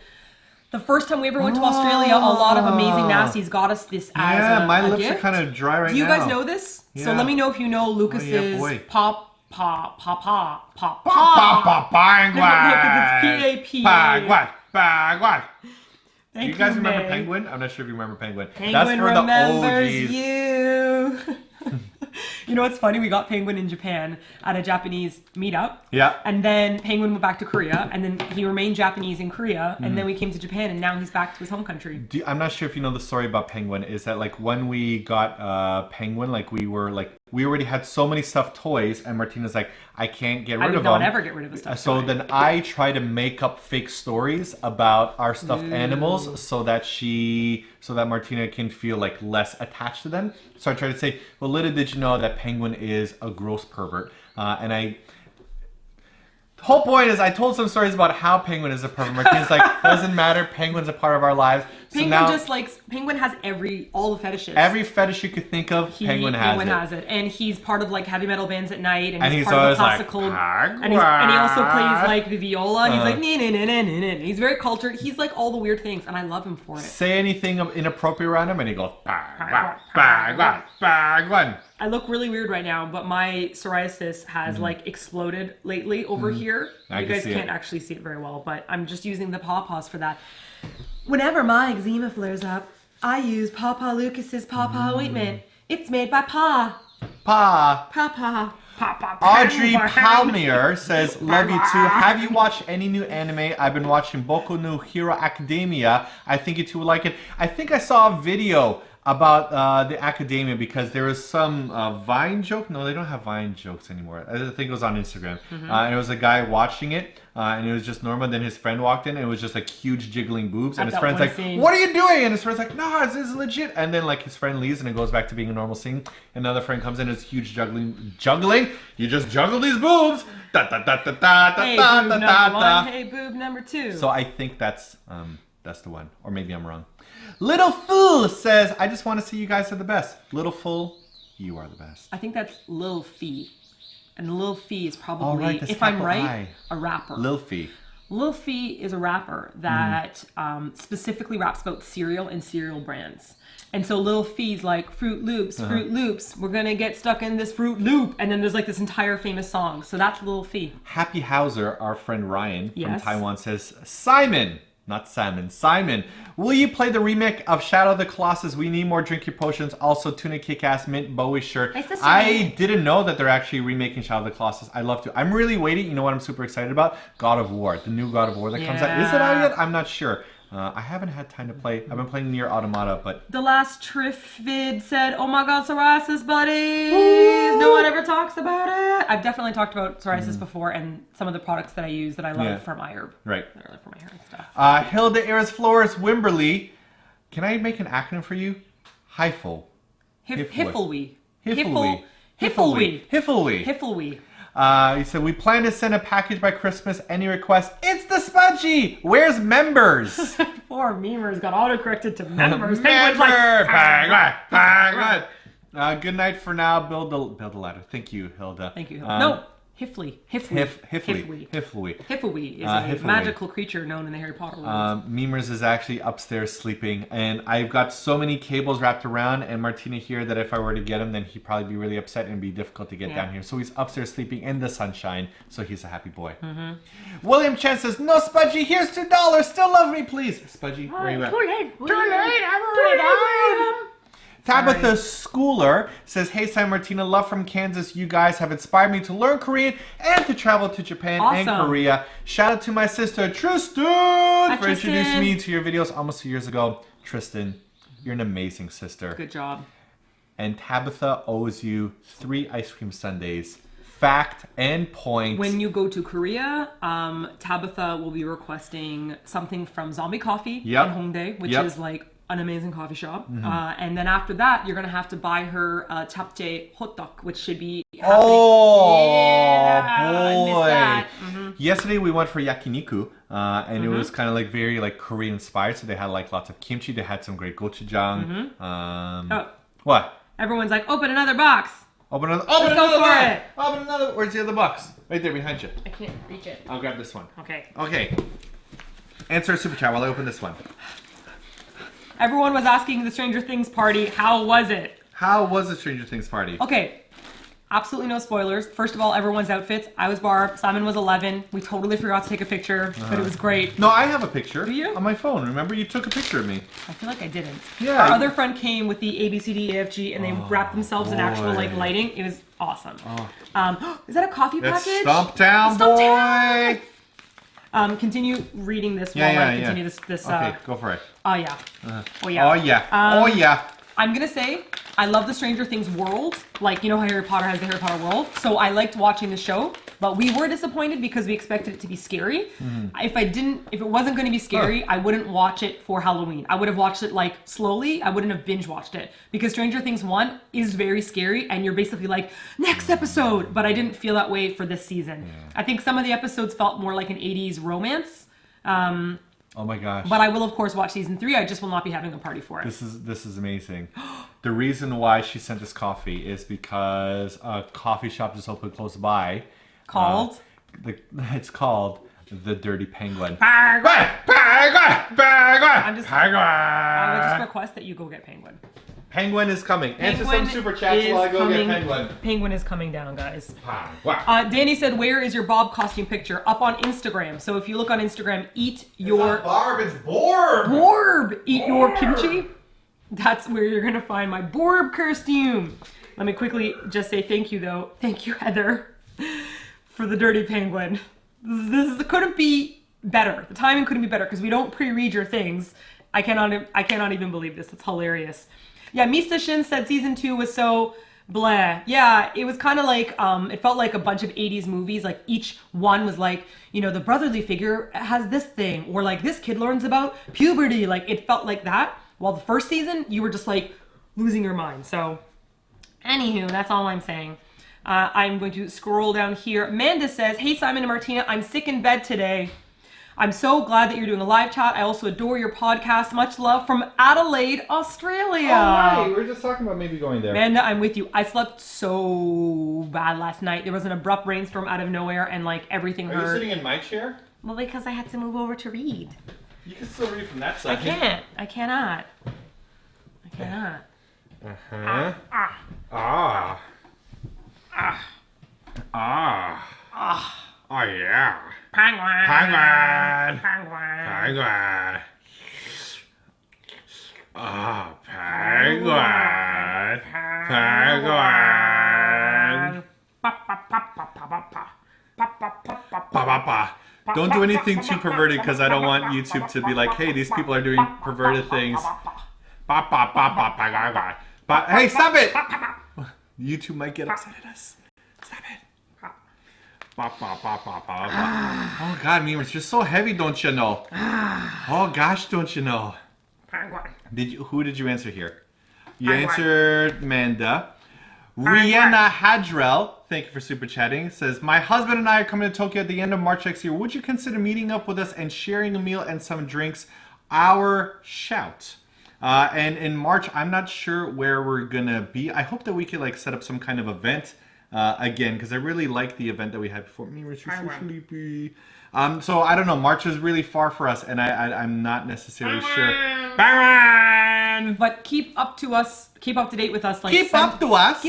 The first time we ever went to Australia, a lot of amazing nasties got us this as a my lips gift. are kind of dry right now. Do you guys know this? Yeah. So let me know if you know Lucas's Papa. It's P-A-P. Do you guys remember Penguin? I'm not sure if you remember Penguin. That's for remembers the OGs. You. You know what's funny? We got Penguin in Japan at a Japanese meetup. Yeah. And then Penguin went back to Korea. And then he remained Japanese in Korea. And then we came to Japan. And now he's back to his home country. I'm not sure if you know the story about Penguin. Is that like when we got Penguin, like we already had so many stuffed toys. And Martina's like, I can't get rid of them. I would not ever get rid of a stuffed toy. So then I try to make up fake stories about our stuffed animals so that Martina can feel like less attached to them. So I try to say, well, little did you know that Penguin is a gross pervert. The whole point is I told some stories about how Penguin is a pervert. Martina's like, doesn't matter, Penguin's a part of our lives. Penguin has all the fetishes. Every fetish you could think of, Penguin has it. And he's part of like heavy metal bands at night, and he's part of the classical. And he also plays like the viola. He's like he's very cultured. He's like all the weird things, and I love him for it. Say anything inappropriate around him, and he goes I look really weird right now, but my psoriasis has like exploded lately over here. You guys can't actually see it very well, but I'm just using the pawpaws for that. Whenever my eczema flares up, I use Papa Lucas's Papa ointment. It's made by Papa. Audrey Palmier says, love you too. Have you watched any new anime? I've been watching Boku no Hero Academia. I think you two would like it. I think I saw a video about the Academia because there was some Vine joke. No, they don't have Vine jokes anymore. I think it was on Instagram. And it was a guy watching it, and it was just normal. Then his friend walked in, and it was just like huge jiggling boobs. And his friend's like, what are you doing? And his friend's like, no, this is legit. And then like his friend leaves, and it goes back to being a normal scene. Another friend comes in, it's huge juggling. You just juggle these boobs. Hey, boob number one. Hey, boob number two. So I think that's the one. Or maybe I'm wrong. Little Fool says, I just want to say you guys are the best. Little Fool, you are the best. I think that's Lil Fee. And Lil Fee is probably, if I'm right, a rapper. Lil Fee. Lil Fee is a rapper that specifically raps about cereal and cereal brands. And so Lil Fee's like, Fruit Loops, we're going to get stuck in this Fruit Loop. And then there's like this entire famous song. So that's Lil Fee. Happy Hauser, our friend Ryan from Taiwan says, Simon, will you play the remake of Shadow of the Colossus? We need more Drink Your Potions. Also, Tuna Kick-Ass Mint Bowie shirt. I didn't know that they're actually remaking Shadow of the Colossus. I'd love to. I'm really waiting. You know what I'm super excited about? God of War. The new God of War that comes out. Is it out yet? I'm not sure. I haven't had time to play. I've been playing Nier Automata, but... The last Triff vid said, oh my god, psoriasis, buddies! Ooh. No one ever talks about it! I've definitely talked about psoriasis before and some of the products that I use that I love for my herb. Right. That I love for my hair and stuff. Hilda Eris Flores Wimberly. Can I make an acronym for you? Hiffle. Hifflewy. He said, we plan to send a package by Christmas. Any requests? It's the Spudgy! Where's members? Poor memers got autocorrected to members. Penguin! Good night for now. Build the ladder. Thank you, Hilda. Thank you, Hilda. No. Hifflewy is a magical creature known in the Harry Potter world. Memers is actually upstairs sleeping, and I've got so many cables wrapped around, and Martina here that if I were to get him, then he'd probably be really upset and it'd be difficult to get down here. So he's upstairs sleeping in the sunshine, so he's a happy boy. William Chen says, no, Spudgy, here's $2. Still love me, please. Spudgy, where are you at? Too late. I've already died. Tabitha Schooler says, hey, Sam Martina, love from Kansas. You guys have inspired me to learn Korean and to travel to Japan and Korea. Shout out to my sister, Tristan, for introducing me to your videos almost 2 years ago. Tristan, you're an amazing sister. Good job. And Tabitha owes you 3 ice cream sundaes. Fact and point. When you go to Korea, Tabitha will be requesting something from Zombie Coffee in Hongdae, which is like an amazing coffee shop. And then after that, you're going to have to buy her japchae hotdog, which should be happening. Boy. Yesterday we went for yakiniku, and it was kind of like very like Korean inspired. So they had like lots of kimchi. They had some great gochujang. What? Everyone's like, open another box. Open another. Let's go for it. Open another. Where's the other box? Right there behind you. I can't reach it. I'll grab this one. Okay. Answer a super chat while I open this one. Everyone was asking the Stranger Things party, how was it? How was the Stranger Things party? Okay. Absolutely no spoilers. First of all, everyone's outfits. I was Barb. Simon was 11. We totally forgot to take a picture, but it was great. No, I have a picture. Do you? On my phone. Remember, you took a picture of me. I feel like I didn't. Yeah. Our other friend came with the ABCDEFG, and they wrapped themselves in actual like lighting. It was awesome. Is that a coffee package? It's Stumptown, boy. Continue reading this while I continue this. Okay, go for it. Oh yeah. Oh yeah. I'm gonna say I love the Stranger Things world. Like, you know how Harry Potter has the Harry Potter world? So I liked watching the show, but we were disappointed because we expected it to be scary. If it wasn't going to be scary, I wouldn't watch it for Halloween. I would have watched it like slowly. I wouldn't have binge watched it because Stranger Things 1 is very scary and you're basically like, next episode. But I didn't feel that way for this season. I think some of the episodes felt more like an 80s romance. Oh my gosh. But I will, of course, watch season 3. I just will not be having a party for it. This is amazing. The reason why she sent us coffee is because a coffee shop just opened close by. Called? It's called The Dirty Penguin. I would just request that you go get Penguin. Penguin is coming. Answer some super chats while I go get Penguin. Penguin is coming down, guys. Danny said, where is your Bob costume picture? Up on Instagram. So if you look on Instagram, eat your... It's not Barb, it's Borb! Borb! Eat your kimchi. That's where you're going to find my Borb costume. Let me quickly just say thank you, though. Thank you, Heather, for the Dirty Penguin. This couldn't be better. The timing couldn't be better because we don't pre-read your things. I cannot even believe this. It's hilarious. Yeah, Mista Shin said season 2 was so bleh. Yeah, it was kind of like, it felt like a bunch of 80s movies. Like each one was like, you know, the brotherly figure has this thing. Or like this kid learns about puberty. Like it felt like that. While the first season, you were just like losing your mind. So, anywho, that's all I'm saying. I'm going to scroll down here. Amanda says, hey Simon and Martina, I'm sick in bed today. I'm so glad that you're doing a live chat. I also adore your podcast. Much love from Adelaide, Australia. Oh, right. We were just talking about maybe going there. Amanda, I'm with you. I slept so bad last night. There was an abrupt rainstorm out of nowhere and like everything hurt. Are you sitting in my chair? Well, because I had to move over to read. You can still read from that side. I can't. I cannot. Oh yeah. Penguin. Penguin. Penguin. Oh, penguin. Penguin. Don't do anything too perverted because I don't want YouTube to be like, hey, these people are doing perverted things. Hey, stop it! YouTube might get upset at us. Stop it. Oh God, Meme, it's just so heavy, don't you know? Oh gosh, don't you know? Who did you answer here? You answered Amanda. Rihanna Hadrell, thank you for super chatting, says, my husband and I are coming to Tokyo at the end of March next year. Would you consider meeting up with us and sharing a meal and some drinks? Our shout. And in March, I'm not sure where we're gonna be. I hope that we can like set up some kind of event again, because I really like the event that we had before. Me, we're so sleepy. So I don't know. March is really far for us, and I'm not necessarily sure. Baron! But keep up to date with us. Like Keep up to us.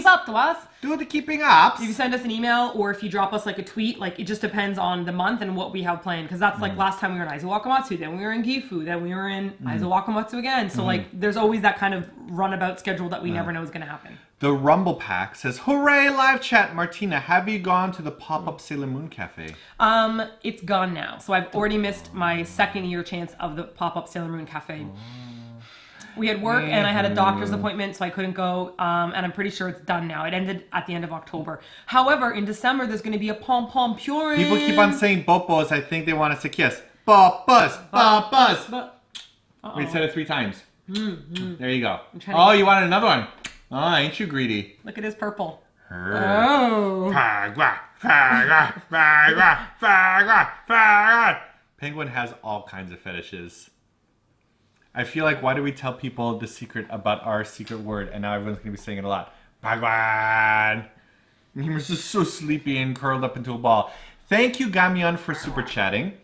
Do the keeping up. If you send us an email or if you drop us like a tweet, like it just depends on the month and what we have planned. Because that's like last time we were in Aizu Wakamatsu, then we were in Gifu, then we were in Aizu Wakamatsu again. So like there's always that kind of runabout schedule that we never know is going to happen. The Rumble Pack says, hooray, live chat. Martina, have you gone to the pop-up Sailor Moon Cafe? It's gone now. So I've already missed my second year chance of the pop-up Sailor Moon Cafe. We had work and I had a doctor's appointment, so I couldn't go. And I'm pretty sure it's done now. It ended at the end of October. However, in December, there's going to be a Pom Pom Pure. People keep on saying bopos. I think they want us to kiss. Bopos, bopos. We said it 3 times. There you go. Oh, you wanted another one? Oh, ain't you greedy? Look at his purple. Oh. Penguin has all kinds of fetishes. I feel like, why do we tell people the secret about our secret word, and now everyone's going to be saying it a lot? Penguin! He's just so sleepy and curled up into a ball. Thank you, Gamion, for super chatting.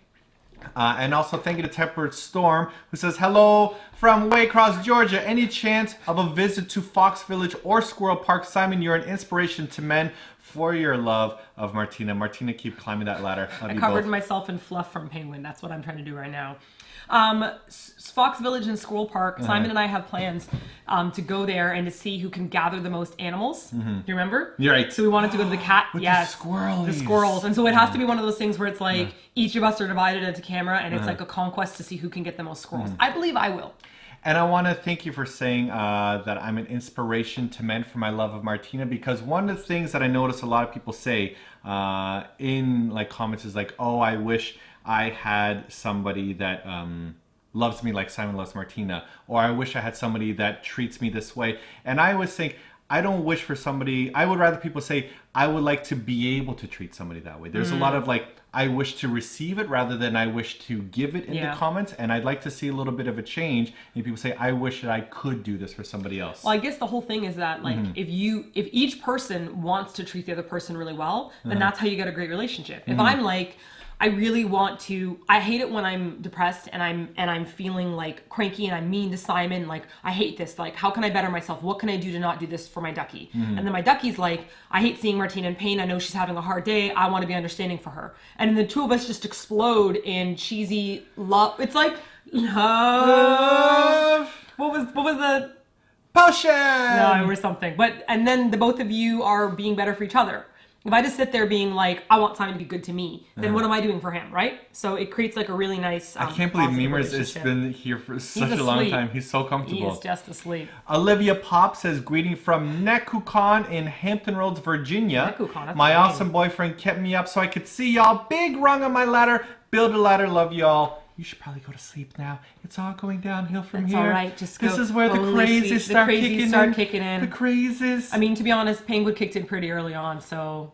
And also thank you to Tempered Storm, who says, hello from Waycross, Georgia. Any chance of a visit to Fox Village or Squirrel Park? Simon, you're an inspiration to men for your love of Martina. Martina, keep climbing that ladder. I covered myself in fluff from Penguin. That's what I'm trying to do right now. Fox Village and Squirrel Park, Simon and I have plans to go there and to see who can gather the most animals. Do you remember? You're right. So we wanted to go to the cat. With yes. the squirrels. The squirrels. And so it has to be one of those things where it's like each of us are divided into camera and it's like a conquest to see who can get the most squirrels. I believe I will. And I want to thank you for saying that I'm an inspiration to men for my love of Martina, because one of the things that I notice a lot of people say in like comments is like, oh, I wish I had somebody that loves me like Simon loves Martina, or I wish I had somebody that treats me this way. And I always think, I don't wish for somebody, I would rather people say, I would like to be able to treat somebody that way. There's a lot of like, I wish to receive it rather than I wish to give it in the comments. And I'd like to see a little bit of a change. And people say, I wish that I could do this for somebody else. Well, I guess the whole thing is that like if each person wants to treat the other person really well, then that's how you get a great relationship. If I'm like, I really want to, I hate it when I'm depressed and I'm feeling like cranky and I'm mean to Simon, like I hate this, like how can I better myself? What can I do to not do this for my ducky? And then my ducky's like, I hate seeing Martina in pain. I know she's having a hard day. I want to be understanding for her. And the two of us just explode in cheesy love. It's like love. What was the potion? No, or something. But and then the both of you are being better for each other. If I just sit there being like, I want Simon to be good to me, then what am I doing for him, right? So it creates like a really nice I can't believe Memers has been here for such a long time. He's so comfortable. He's just asleep. Olivia Pop says, greeting from Nekukan in Hampton Roads, Virginia. Nekukan, my awesome boyfriend kept me up so I could see y'all. Big rung on my ladder. Build a ladder. Love y'all. You should probably go to sleep now. It's all going downhill from here. It's all right. Just go. This is where the crazies start kicking in. The crazies. I mean, to be honest, Penguin kicked in pretty early on, so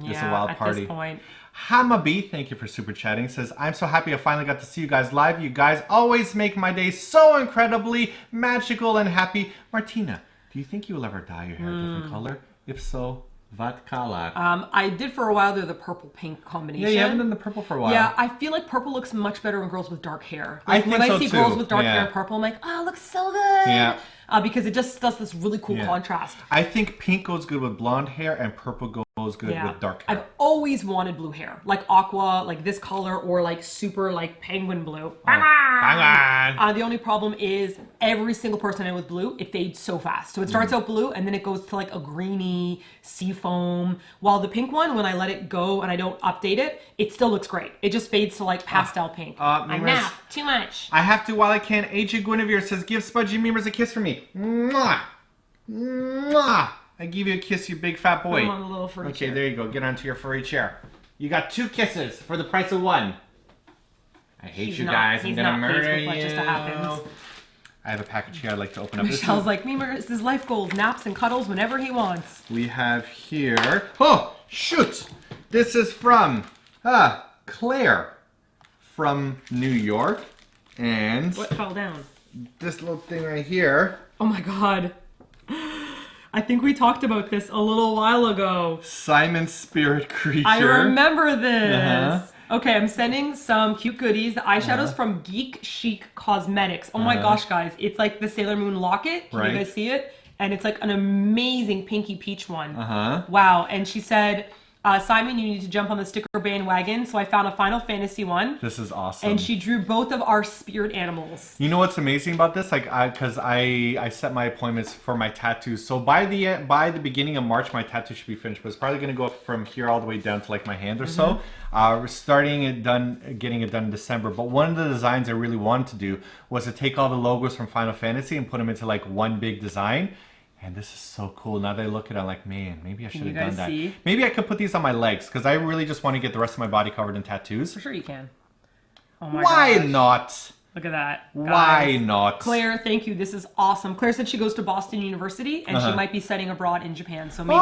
yeah, it's a wild party. At this point. Hamabi, thank you for super chatting, says, I'm so happy I finally got to see you guys live. You guys always make my day so incredibly magical and happy. Martina, do you think you will ever dye your hair a different color? If so, what color? I did for a while. They're the purple-pink combination. Yeah, you haven't done the purple for a while. Yeah, I feel like purple looks much better in girls with dark hair. Like, I think when so I see too. girls with dark hair and purple, I'm like, oh, it looks so good. Yeah. Because it just does this really cool contrast. I think pink goes good with blonde hair and purple goes good with dark hair. I've always wanted blue hair, like aqua, like this color, or like super like penguin blue. The only problem is every single person I know with blue, it fades so fast. So it starts out blue and then it goes to like a greeny sea foam. While the pink one, when I let it go and I don't update it, it still looks great. It just fades to like pastel pink. Enough. Too much. I have to while I can. AJ Guinevere says, give Spudgy Memers a kiss for me. Mwah! Mwah! I give you a kiss, you big fat boy. I'm on a little furry chair. There you go. Get onto your furry chair. You got 2 kisses for the price of 1. I hate you guys. I'm gonna murder you. Just happens. I have a package here I'd like to open up. Michelle's like, Memers, his life goals, naps and cuddles whenever he wants. We have here. Oh, shoot! This is from Claire from New York. And what fell down? This little thing right here. Oh my god. I think we talked about this a little while ago. Simon's spirit creature. I remember this. Okay, I'm sending some cute goodies. The eyeshadows from Geek Chic Cosmetics. Oh my gosh, guys. It's like the Sailor Moon locket. Can you guys see it? And it's like an amazing pinky peach one. Wow. And she said, Simon, you need to jump on the sticker bandwagon. So I found a Final Fantasy one. This is awesome. And she drew both of our spirit animals. You know what's amazing about this? Like, because I set my appointments for my tattoos. So by the beginning of March, my tattoo should be finished. But it's probably going to go up from here all the way down to like my hand or so. We're getting it done in December. But one of the designs I really wanted to do was to take all the logos from Final Fantasy and put them into like one big design. And this is so cool. Now that I look at it, I'm like, man, maybe I should have done that. See? Maybe I could put these on my legs because I really just want to get the rest of my body covered in tattoos. For sure you can. Oh my Why not? Look at that. Why not? Claire, thank you. This is awesome. Claire said she goes to Boston University and she might be studying abroad in Japan. So maybe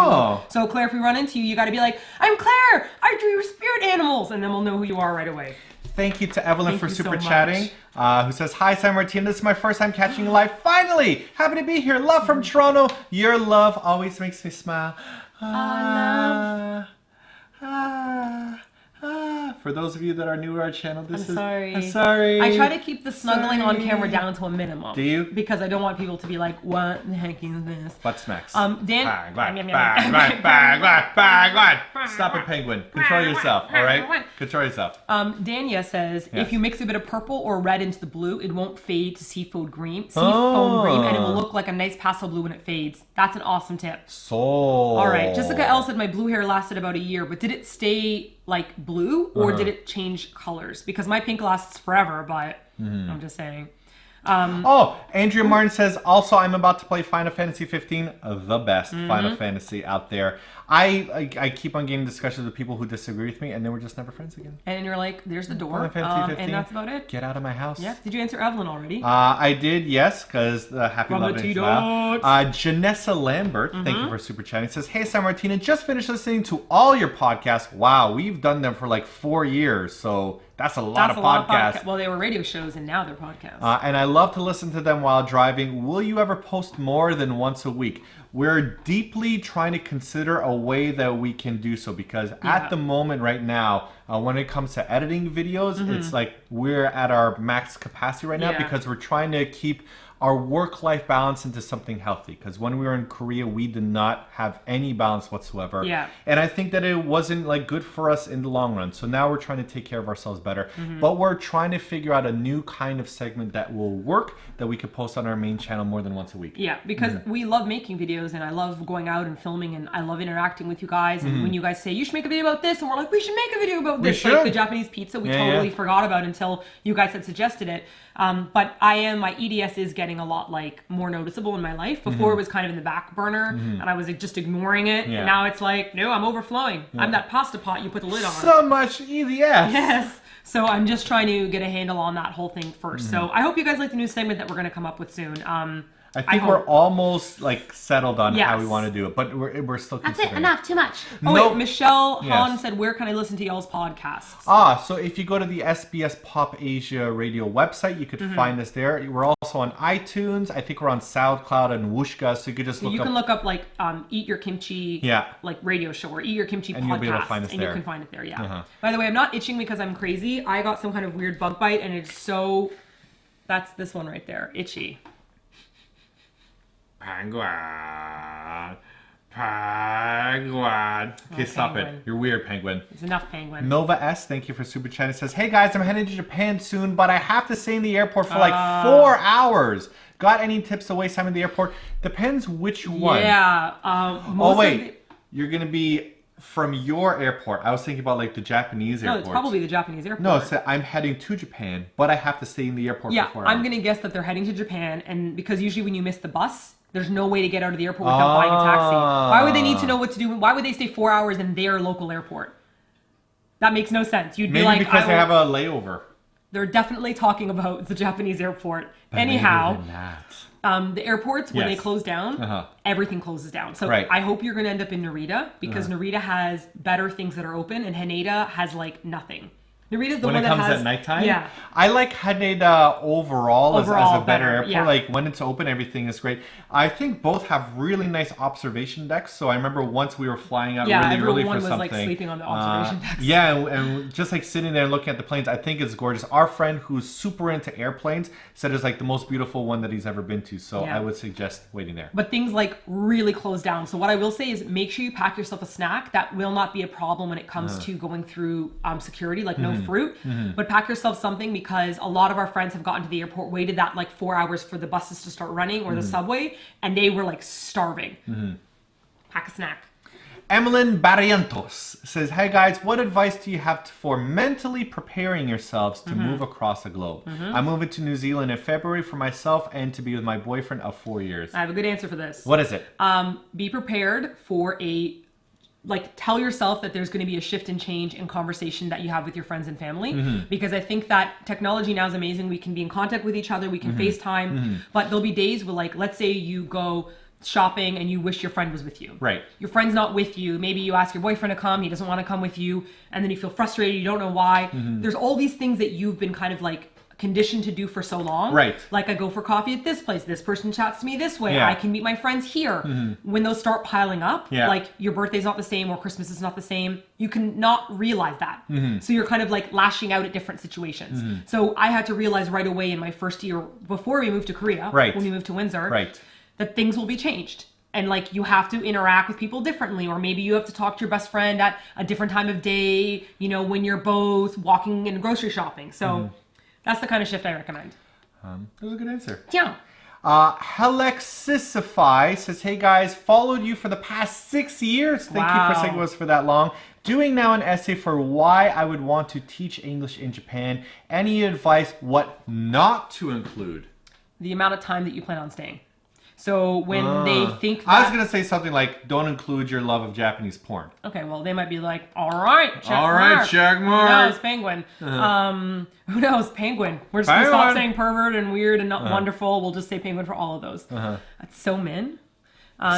so Claire, if we run into you, you got to be like, I'm Claire. I drew your spirit animals. And then we'll know who you are right away. Thank you to Evelyn for super chatting, who says, hi, Sam Martin. This is my first time catching you live. Finally! Happy to be here. Love from Toronto. Your love always makes me smile. For those of you that are new to our channel, I'm sorry. I try to keep the snuggling on camera down to a minimum. Do you? Because I don't want people to be like, what the heck is this? Butt smacks. Dan. Stop it, penguin. Control yourself, all right? Control yourself. Dania says, if you mix a bit of purple or red into the blue, it won't fade to seafoam green, and it will look like a nice pastel blue when it fades. That's an awesome tip. All right. Jessica L said my blue hair lasted about a year, but did it stay like blue or did it change colors? Because my pink lasts forever, but I'm just saying. Andrea Martin says, also, I'm about to play Final Fantasy 15, the best Final Fantasy out there. I keep on getting discussions with people who disagree with me, and then we're just never friends again. And you're like, there's the door, Final Fantasy 15, and that's about it. Get out of my house. Yeah. Did you answer Evelyn already? I did, yes, because happy love and smile. Janessa Lambert, thank you for super chatting, says, hey, San Martina, just finished listening to all your podcasts. Wow, we've done them for like 4 years, so that's a lot of podcasts. Well, they were radio shows, and now they're podcasts. And I love to listen to them while driving. Will you ever post more than once a week? We're deeply trying to consider a way that we can do so, because at the moment right now, when it comes to editing videos, it's like we're at our max capacity right now because we're trying to keep our work-life balance into something healthy. Because when we were in Korea, we did not have any balance whatsoever. Yeah. And I think that it wasn't like good for us in the long run. So now we're trying to take care of ourselves better. But we're trying to figure out a new kind of segment that will work, that we could post on our main channel more than once a week. Yeah, because we love making videos, and I love going out and filming, and I love interacting with you guys. And when you guys say, you should make a video about this, and we're like, we should make a video about this. Like the Japanese pizza, we totally forgot about until you guys had suggested it. But my EDS is getting a lot like more noticeable in my life. Before it was kind of in the back burner, and I was like, just ignoring it. And now it's like, no, I'm overflowing. I'm that pasta pot you put the lid on. So much EDS. Yes. So I'm just trying to get a handle on that whole thing first. So I hope you guys like the new segment that we're going to come up with soon. I think we're almost like settled on how we want to do it, but we're still considering. That's it. Enough. Too much. Wait, Michelle Hahn said, where can I listen to y'all's podcasts? So if you go to the SBS Pop Asia radio website, you could find us there. We're also on iTunes. I think we're on SoundCloud and Wooshka, so you could just look up. You can look up like Eat Your Kimchi like radio show or Eat Your Kimchi and podcast. You'll be able to find us there. You can find it there, By the way, I'm not itching because I'm crazy. I got some kind of weird bug bite, and it's so... That's this one right there. Itchy. Penguin. Okay, stop it. You're weird, Penguin. It's enough, Penguin. Nova S, thank you for super chat. It says, hey guys, I'm heading to Japan soon, but I have to stay in the airport for like 4 hours. Got any tips to waste time in the airport? Depends which one. Yeah. You're going to be from your airport. I was thinking about like the Japanese airport. No, it's probably the Japanese airport. No, it's I'm heading to Japan, but I have to stay in the airport for 4 hours. I'm going to guess that they're heading to Japan, and because usually when you miss the bus, there's no way to get out of the airport without buying a taxi. Why would they need to know what to do? Why would they stay 4 hours in their local airport? That makes no sense. You'd be like, because they have a layover. They're definitely talking about the Japanese airport. But anyhow, the airports, when they close down, everything closes down. So I hope you're going to end up in Narita, because Narita has better things that are open, and Haneda has like nothing. Narita's the one that has... When it comes at nighttime? Yeah. I like Haneda overall as a better airport. Yeah. Like, when it's open, everything is great. I think both have really nice observation decks. So I remember once we were flying out really early for something. Everyone was like sleeping on the observation decks. Yeah, and just like sitting there and looking at the planes, I think it's gorgeous. Our friend who's super into airplanes said it's like the most beautiful one that he's ever been to. So I would suggest waiting there. But things like really close down. So what I will say is make sure you pack yourself a snack. That will not be a problem when it comes to going through security, like no fruit. But pack yourself something, because a lot of our friends have gotten to the airport, waited that like 4 hours for the buses to start running or the subway, and they were like starving. Pack a snack. Emmeline Barrientos says, hey guys, what advice do you have for mentally preparing yourselves to move across the globe? I'm moving to New Zealand in February for myself and to be with my boyfriend of 4 years. I have a good answer for this. What is it? Be prepared for a like tell yourself that there's going to be a shift and change in conversation that you have with your friends and family, because I think that technology now is amazing. We can be in contact with each other, we can FaceTime, but there'll be days where, like, let's say you go shopping and you wish your friend was with you. Right. Your friend's not with you. Maybe you ask your boyfriend to come, he doesn't want to come with you, and then you feel frustrated, you don't know why. There's all these things that you've been kind of like conditioned to do for so long. Right. Like, I go for coffee at this place, this person chats to me this way, Yeah. I can meet my friends here. When those start piling up, Yeah. like your birthday's not the same or Christmas is not the same, you can not realize that. So you're kind of like lashing out at different situations. So I had to realize right away in my first year before we moved to Korea, Right. when we moved to Windsor, Right. that things will be changed. And like, you have to interact with people differently, or maybe you have to talk to your best friend at a different time of day, you know, when you're both walking and grocery shopping. So that's the kind of shift I recommend. That was a good answer. Yeah. Helexisify says, hey guys, followed you for the past 6 years. Thank you for saying it was for that long. Doing now an essay for why I would want to teach English in Japan. Any advice what not to include? The amount of time that you plan on staying. So when they think that... I was going to say something like, don't include your love of Japanese porn. Okay, well, they might be like, all right, check All mark. right, check mark. Who knows, penguin. Who knows, penguin. We're just going to stop saying pervert and weird and not wonderful. We'll just say penguin for all of those. That's so min.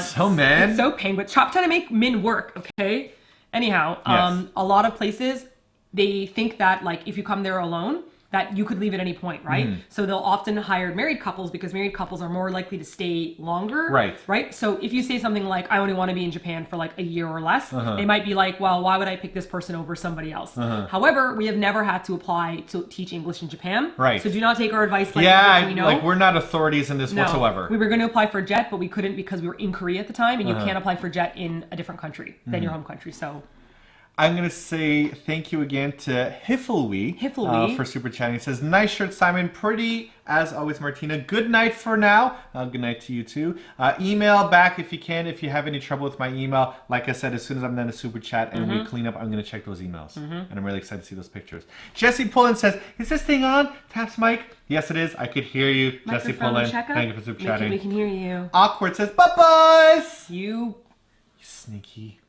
So min? It's so penguin. Stop trying to make min work, okay? Anyhow, Yes. a lot of places, they think that, like, if you come there alone, that you could leave at any point, right? So they'll often hire married couples because married couples are more likely to stay longer. Right. Right? So if you say something like, I only want to be in Japan for like a year or less, they might be like, well, why would I pick this person over somebody else? However, we have never had to apply to teach English in Japan. Right. So do not take our advice like we know. like we're not authorities in this whatsoever. We were going to apply for JET, but we couldn't because we were in Korea at the time, and you can't apply for JET in a different country than your home country. So I'm going to say thank you again to Hifflewy for super chatting. It says, nice shirt, Simon. Pretty, as always, Martina. Good night for now. Good night to you, too. Email back if you can, if you have any trouble with my email. Like I said, as soon as I'm done a super chat and we clean up, I'm going to check those emails. And I'm really excited to see those pictures. Jesse Pullen says, is this thing on? Taps mic. Yes, it is. I could hear you. Jesse Pullen. Thank you for super chatting. We can hear you. Awkward says, bye-bye. You sneaky.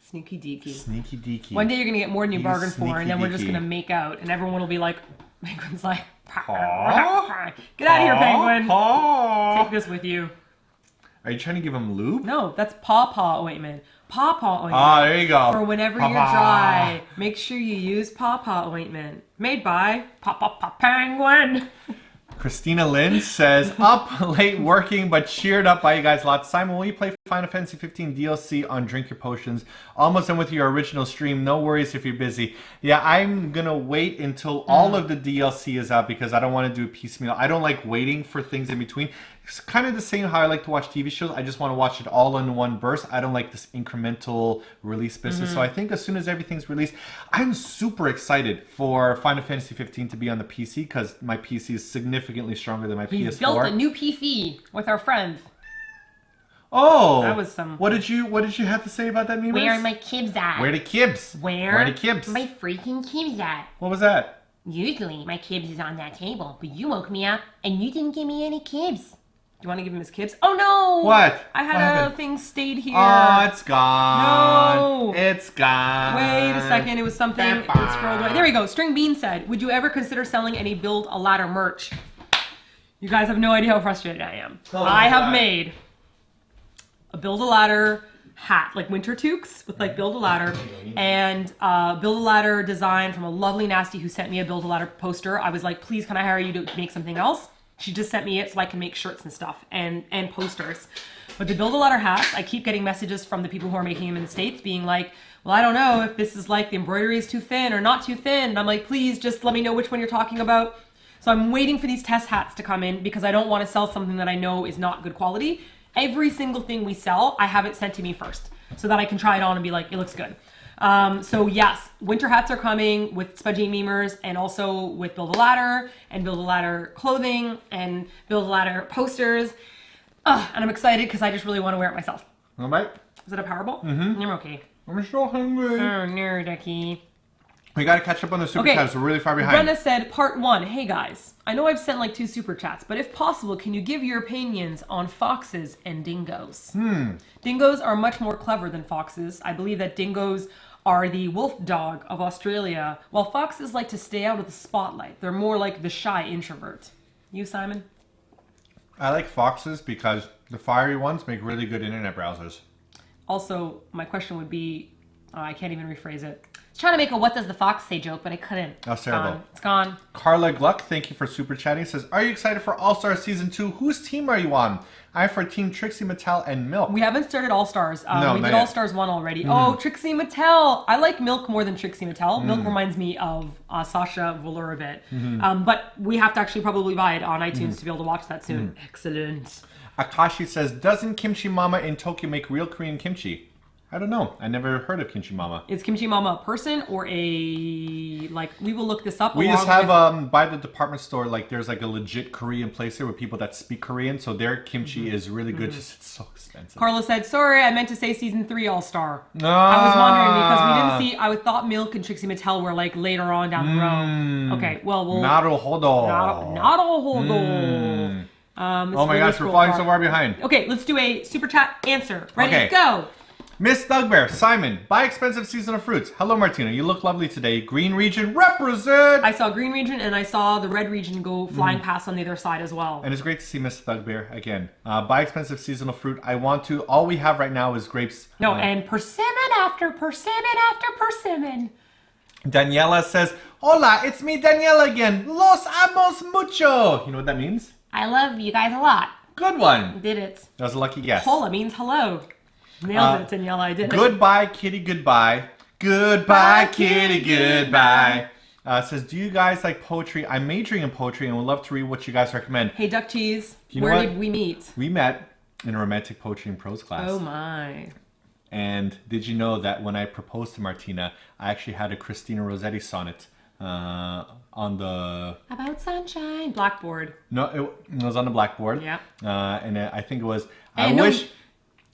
Sneaky deaky. Sneaky deaky. One day you're going to get more than you bargained for, and then we're just deaky. going to make out, and everyone will be like, Penguin's like, get out of here, Penguin. Take this with you. Are you trying to give him lube? No, that's paw ointment. Paw ointment. Ah, there you go. For whenever you're dry, make sure you use paw ointment. Made by Penguin. Christina Lynn says, up late working, but cheered up by you guys a lot. Simon, will you play Final Fantasy 15 DLC on Drink Your Potions? Almost done with your original stream. No worries if you're busy. Yeah, I'm going to wait until all of the DLC is out because I don't want to do a piecemeal. I don't like waiting for things in between. It's kind of the same how I like to watch TV shows. I just want to watch it all in one burst. I don't like this incremental release business. So I think as soon as everything's released, I'm super excited for Final Fantasy 15 to be on the PC because my PC is significantly stronger than my PS4. He's built a new PC with our friends. Oh, that was some. What did you have to say about that, Mimas? Where are my kibs at? Where the kibs? Where the kibs? my freaking kibs at? What was that? Usually my kibs is on that table, but you woke me up and you didn't give me any kibs. You want to give him his kibs? Oh no! What? I had what a happened? thing stayed here. Oh, it's gone. No. It's gone. Wait a second. It was something. It scrolled away. There we go. String Bean said, would you ever consider selling any Build a Ladder merch? You guys have no idea how frustrated I am. I have made a Build a Ladder hat, like winter toques with like Build a Ladder, and Build a Ladder design from a lovely Nasty who sent me a Build a Ladder poster. I was like, please, can I hire you to make something else? She just sent me it so I can make shirts and stuff and posters. But the Build a Ladder hats, I keep getting messages from the people who are making them in the States being like, well, I don't know if this is like the embroidery is too thin or not too thin. And I'm like, please just let me know which one you're talking about. So I'm waiting for these test hats to come in because I don't want to sell something that I know is not good quality. Every single thing we sell, I have it sent to me first so that I can try it on and be like, it looks good. So yes, winter hats are coming with Spudgy Memers and also with Build a Ladder and Build a Ladder clothing and Build a Ladder posters. And I'm excited because I just really want to wear it myself. All right. Is it a Powerball? Mm-hmm. I'm okay. I'm so hungry. Oh, no, Ducky. We got to catch up on the super chats. We're really far behind. Brenna said, part 1. Hey guys, I know I've sent like 2 super chats, but if possible, can you give your opinions on foxes and dingoes? Dingoes are much more clever than foxes. I believe that dingoes are the wolf dog of Australia, while foxes like to stay out of the spotlight. They're more like the shy introvert. You, Simon? I like foxes because the fiery ones make really good internet browsers. Also, my question would be, I can't even rephrase it. I was trying to make a what does the fox say joke, but I couldn't. That's terrible. It's gone. Carla Gluck, thank you for super chatting. Says, are you excited for All-Star Season 2? Whose team are you on? I'm for Team Trixie Mattel and Milk. We haven't started All-Stars. No, we did All-Stars 1 already. Oh, Trixie Mattel. I like Milk more than Trixie Mattel. Milk reminds me of Sasha Velour a bit. But we have to actually probably buy it on iTunes to be able to watch that soon. Excellent. Akashi says, doesn't Kimchi Mama in Tokyo make real Korean kimchi? I don't know. I never heard of Kimchi Mama. Is Kimchi Mama a person or a, like, we will look this up. We just have, by the department store, like, there's like a legit Korean place there with people that speak Korean. So their kimchi is really good. Just it's so expensive. Carla said, sorry, I meant to say season 3 All-Star. I was wondering because we didn't see, I thought Milk and Trixie Mattel were like later on down the road. Okay, well, we'll. Naruhodo. Naruhodo. Oh my gosh, we're falling so far behind. Okay, let's do a super chat answer. Ready, go. Miss Thugbear, Simon, buy expensive seasonal fruits. Hello, Martina. You look lovely today. Green region, represent! I saw green region and I saw the red region go flying past on the other side as well. And it's great to see Miss Thugbear again. Buy expensive seasonal fruit. I want to. All we have right now is grapes. No, and persimmon after persimmon after persimmon. Daniela says, hola, it's me, Daniela again. Los amos mucho. You know what that means? I love you guys a lot. Good one. Did it. That was a lucky guess. Hola means hello. Nailed it, Daniela. I did it. Goodbye, kitty, goodbye. Goodbye, kitty, goodbye. Says, do you guys like poetry? I'm majoring in poetry and would love to read what you guys recommend. Hey, Duck Cheese. Where did we meet? We met in a romantic poetry and prose class. Oh, my. And did you know that when I proposed to Martina, I actually had a Christina Rossetti sonnet on the... About sunshine. Blackboard. No, it was on the blackboard. Yeah. And I think it was...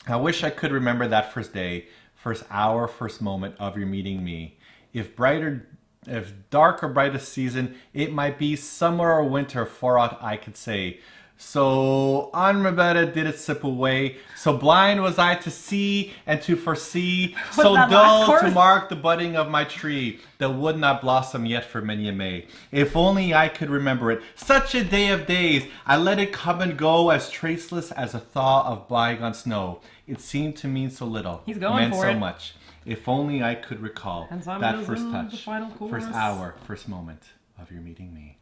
I wish I could remember that first day, first hour, first moment of your meeting me. If dark or brightest season, it might be summer or winter, for aught I could say. So unrebutted did it slip away. So blind was I to see and to foresee. So dull to mark the budding of my tree that would not blossom yet for many a May. If only I could remember it. Such a day of days, I let it come and go as traceless as a thaw of bygone snow. It seemed to mean so little. He's going meant for so it. much. If only I could recall that first touch, first hour, first moment of your meeting me.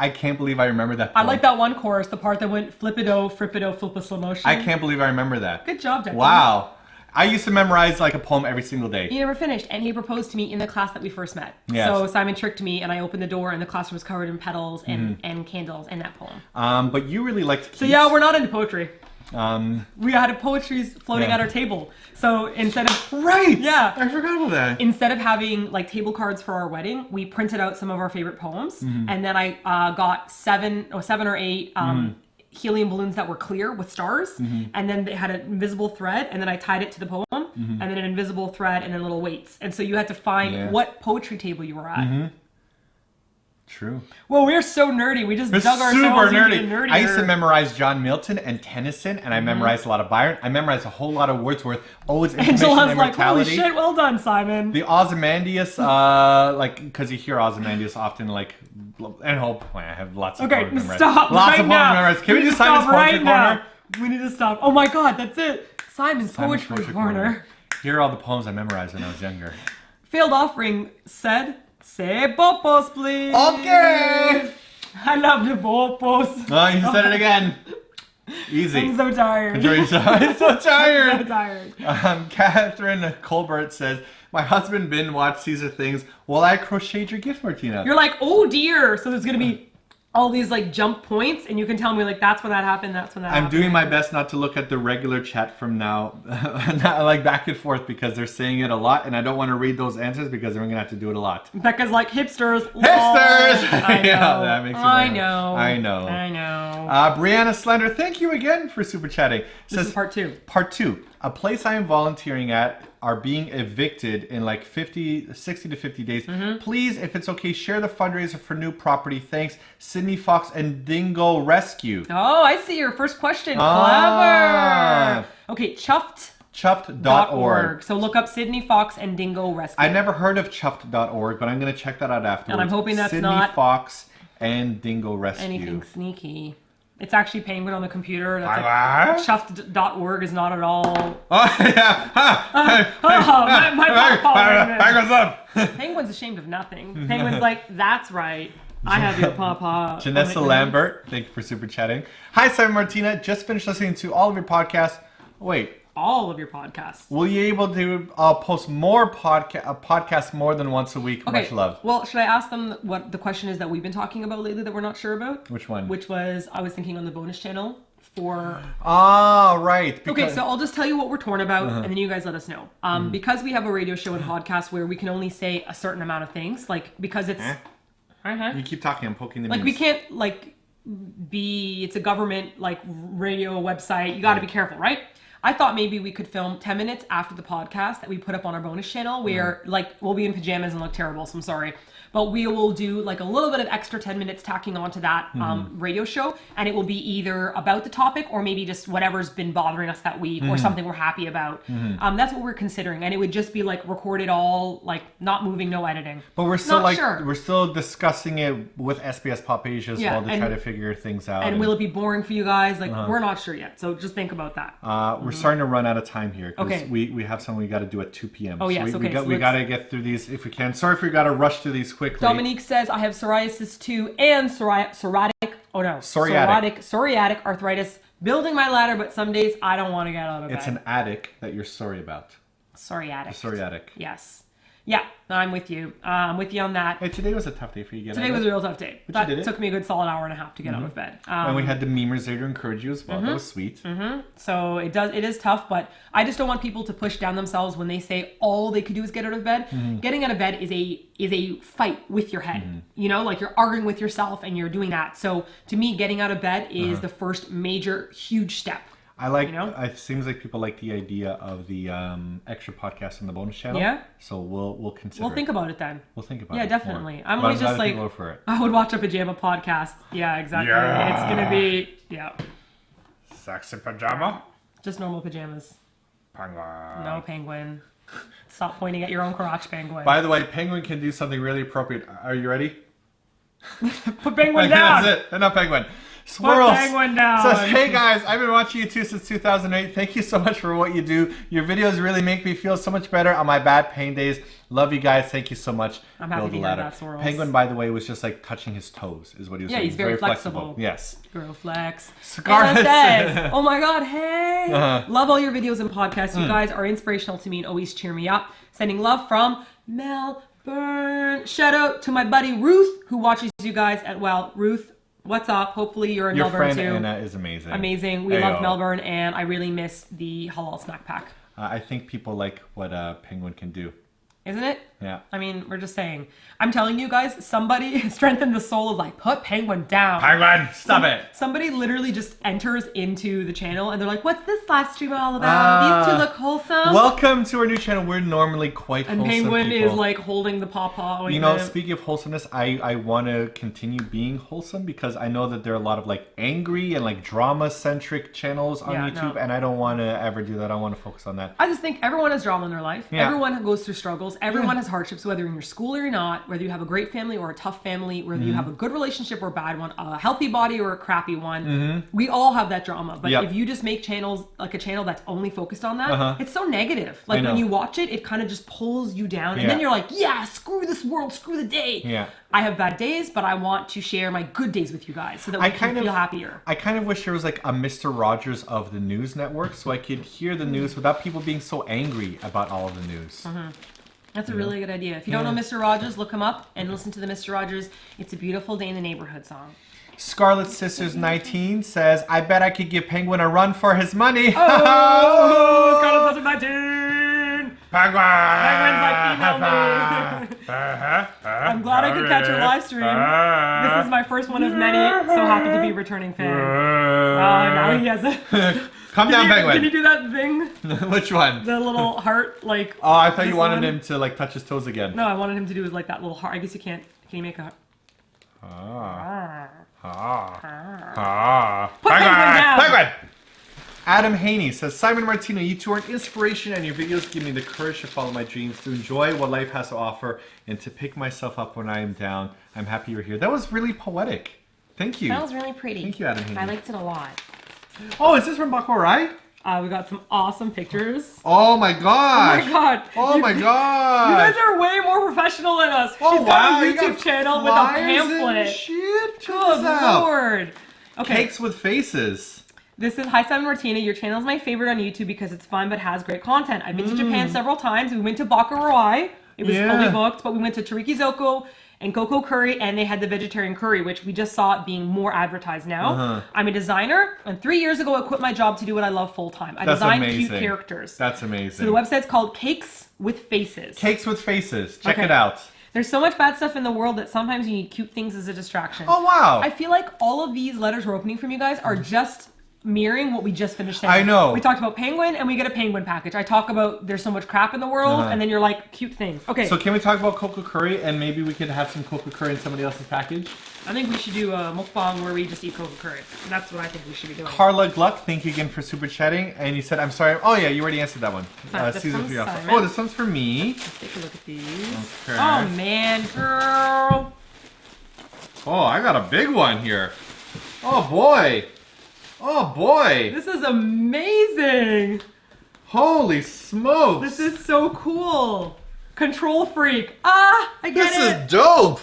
I can't believe I remember that poem. I like that one chorus, the part that went flippido, frippido, flip slow motion. I can't believe I remember that. Good job, Declan. Wow. I used to memorize like a poem every single day. He never finished, and he proposed to me in the class that we first met. Yes. So Simon tricked me, and I opened the door, and the classroom was covered in petals and candles and that poem. But you really liked Keats. So yeah, we're not into poetry. We had poetries floating at our table. So instead of... Right! Yeah. I forgot about that. Instead of having like table cards for our wedding, we printed out some of our favorite poems. And then I got seven or eight helium balloons that were clear with stars. And then they had an invisible thread. And then I tied it to the poem. And then an invisible thread and then little weights. And so you had to find what poetry table you were at. True. Well, we're so nerdy. We just dug ourselves super into nerdy. nerdier. I used to memorize John Milton and Tennyson, and I memorized a lot of Byron. I memerized a whole lot of Wordsworth. Odes, Information, Angela's and like, holy Immortality. shit, well done, Simon. The Ozymandias, like, because you hear Ozymandias often, like, and I have lots of poems memorized. Stop Lots right of poems now. memorized. Can we just stop Simon's Poetry Corner? We need to stop. Oh my god, that's it. Simon's Poetry Corner. Here are all the poems I memorized when I was younger. Failed Offering said, say popos, please. Okay. I love the popos. Oh, you said it again. Easy. I'm so tired. I'm so tired. I'm so tired. Catherine Colbert says, my husband binge watched Caesar Things while I crocheted your gift, Martina. You're like, oh dear. So there's going to be all these like jump points and you can tell me like that's when that happened, that's when that happened. I'm doing my best not to look at the regular chat from now, not like back and forth because they're saying it a lot and I don't want to read those answers because then we're going to have to do it a lot. Becca's like, hipsters. Hipsters! I know. Yeah, that makes me I know. I know. I know. Brianna Slender, thank you again for super chatting. This is part 2. Part 2. a place I am volunteering at are being evicted in like 60 to 50 days. Please, if it's okay, share the fundraiser for new property. Thanks, Sydney Fox and Dingo Rescue. Oh, I see your first question. Clever. Okay, Chuffed.org. So look up Sydney Fox and Dingo Rescue. I never heard of Chuffed.org, but I'm going to check that out afterwards. And I'm hoping that's Sydney not Fox and Dingo Rescue. Anything sneaky. It's actually Penguin on the computer. That's Chuffed.org is not at all. Oh, yeah. My papa. Penguin's up. Penguin's ashamed of nothing. Penguin's like, that's right. I have your papa. Janessa Lambert, thank you for super chatting. Hi, Simon Martina. Just finished listening to all of your podcasts. Wait. All of your podcasts. Will you able to post more podcasts more than once a week? Okay. Much love. Well, should I ask them what the question is that we've been talking about lately that we're not sure about? Which one? Which was, I was thinking on the bonus channel for... Right. Because... Okay, so I'll just tell you what we're torn about, and then you guys let us know. Because we have a radio show and podcast where we can only say a certain amount of things, like, because it's... You keep talking, I'm poking the Like, we can't, like, it's a government, like, radio website. You gotta be careful, right? I thought maybe we could film 10 minutes after the podcast that we put up on our bonus channel where, like, we'll be in pajamas and look terrible, so I'm sorry. But we will do, like, a little bit of extra 10 minutes tacking onto that radio show, and it will be either about the topic or maybe just whatever's been bothering us that week or something we're happy about. That's what we're considering, and it would just be, like, recorded all, like, not moving, no editing. But we're still, we're still discussing it with SBS Pop Asia as well to try to figure things out. And will it be boring for you guys? Like, we're not sure yet, so just think about that. We're starting to run out of time here because we have something we got to do at 2 p.m. Oh, yes, we got to get through these if we can. Sorry if we got to rush through these quickly. Dominique says, I have psoriasis too and psoriatic arthritis. Building my ladder, but some days I don't want to get out of bed. It's an attic that you're sorry about. Psoriatic. Yes. Yeah, I'm with you. I'm with you on that. Hey, today was a tough day for you. Today was a real tough day. But it took me a good solid hour and a half to get out of bed. And we had the memers there to encourage you as well. That was sweet. So it is tough, but I just don't want people to push down themselves when they say all they could do is get out of bed. Getting out of bed is a fight with your head. You know, like you're arguing with yourself and you're doing that. So to me, getting out of bed is the first major, huge step. I like. It seems like people like the idea of the extra podcast on the bonus channel. Yeah. So we'll consider. We'll think about it then. We'll think about it. Yeah, definitely. More. I'm always just like, for it. I would watch a pajama podcast. Yeah, exactly. Yeah. It's gonna be Sexy pajama. Just normal pajamas. Penguin. No penguin. Stop pointing at your own crotch, penguin. By the way, penguin can do something really appropriate. Are you ready? Put penguin down. That's it. Enough penguin. Swirls Penguin down. says, hey guys, I've been watching you too since 2008. Thank you so much for what you do. Your videos really make me feel so much better on my bad pain days. Love you guys. Thank you so much. I'm happy to hear that, Swirls. Penguin, by the way, was just like touching his toes is what he was saying. Yeah, he's very flexible. Yes. Girl flex. Scarlett says, oh my god, hey. Love all your videos and podcasts. You guys are inspirational to me and always cheer me up. Sending love from Melbourne. Shout out to my buddy Ruth who watches you guys Ruth. What's up? Hopefully you're in Melbourne too. Your friend Anna is amazing. Amazing. We love Melbourne, and I really miss the halal snack pack. I think people like what Penguin can do. Isn't it? Yeah. I mean, we're just saying. I'm telling you guys, somebody strengthen the soul is like, put Penguin down. Penguin, stop it. Somebody literally just enters into the channel and they're like, what's this live stream all about? These two look wholesome. Welcome to our new channel. We're normally quite wholesome. And Penguin people. is like holding the pawpaw. You know, speaking of wholesomeness, I want to continue being wholesome because I know that there are a lot of like angry and like drama-centric channels on YouTube, and I don't want to ever do that. I want to focus on that. I just think everyone has drama in their life. Yeah. Everyone goes through struggles. Everyone has hardships, whether in your school or not, whether you have a great family or a tough family, whether you have a good relationship or a bad one, a healthy body or a crappy one. We all have that drama. But if you just make channels, like a channel that's only focused on that, it's so negative. Like when you watch it, it kind of just pulls you down. And then you're like, yeah, screw this world, screw the day. Yeah. I have bad days, but I want to share my good days with you guys so that we can feel happier. I kind of wish there was like a Mr. Rogers of the news network so I could hear the news without people being so angry about all of the news. That's a really good idea. If you don't know Mr. Rogers, look him up and listen to the Mr. Rogers It's a Beautiful Day in the Neighborhood song. Scarlet Sisters 19 says, I bet I could give Penguin a run for his money. Oh, Scarlet Sisters 19! Penguin's like, email me. I'm glad I could catch your live stream. This is my first one of many, so happy to be returning fan. Now he has a... Calm down, Penguin. Can you do that thing? Which one? The little heart, like. Oh, I thought you wanted him to like touch his toes again. No, I wanted him to do like that little heart. I guess you can't. Can you make a? Put Penguin down. Penguin. Adam Haney says, Simon Martina, you two are an inspiration and your videos give me the courage to follow my dreams, to enjoy what life has to offer, and to pick myself up when I am down. I'm happy you're here. That was really poetic. Thank you. That was really pretty. Thank you, Adam Haney. I liked it a lot. Oh, is this from Bakurai? We got some awesome pictures. Oh my gosh. Oh my god. Oh my god. You guys are way more professional than us. She's got a YouTube channel with a pamphlet. Shit. Check Good this out. lord. Okay. Cakes with faces. This is Hi Simon Martina. Your channel is my favorite on YouTube because it's fun but has great content. I've been to Japan several times. We went to Bakurai. It was fully booked, but we went to Torikizoku and Koko Curry, and they had the vegetarian curry, which we just saw it being more advertised now. I'm a designer, and 3 years ago I quit my job to do what I love full time. I design cute characters. That's amazing. So the website's called Cakes with Faces. Cakes with Faces. Check it out. There's so much bad stuff in the world that sometimes you need cute things as a distraction. Oh, wow. I feel like all of these letters we're opening from you guys are just mirroring what we just finished saying. I know. We talked about penguin and we get a penguin package. I talk about there's so much crap in the world and then you're like cute things. Okay. So can we talk about Koko Curry and maybe we could have some Koko Curry in somebody else's package? I think we should do a mukbang where we just eat Koko Curry. That's what I think we should be doing. Carla Gluck, thank you again for super chatting. And you said, I'm sorry. Oh yeah, you already answered that one. Season 3 also. Oh, this one's for me. Let's take a look at these. Okay. Oh man, girl. Oh, I got a big one here. Oh boy. Oh boy! This is amazing! Holy smokes! This is so cool! Control freak! Ah! I get it! This is dope!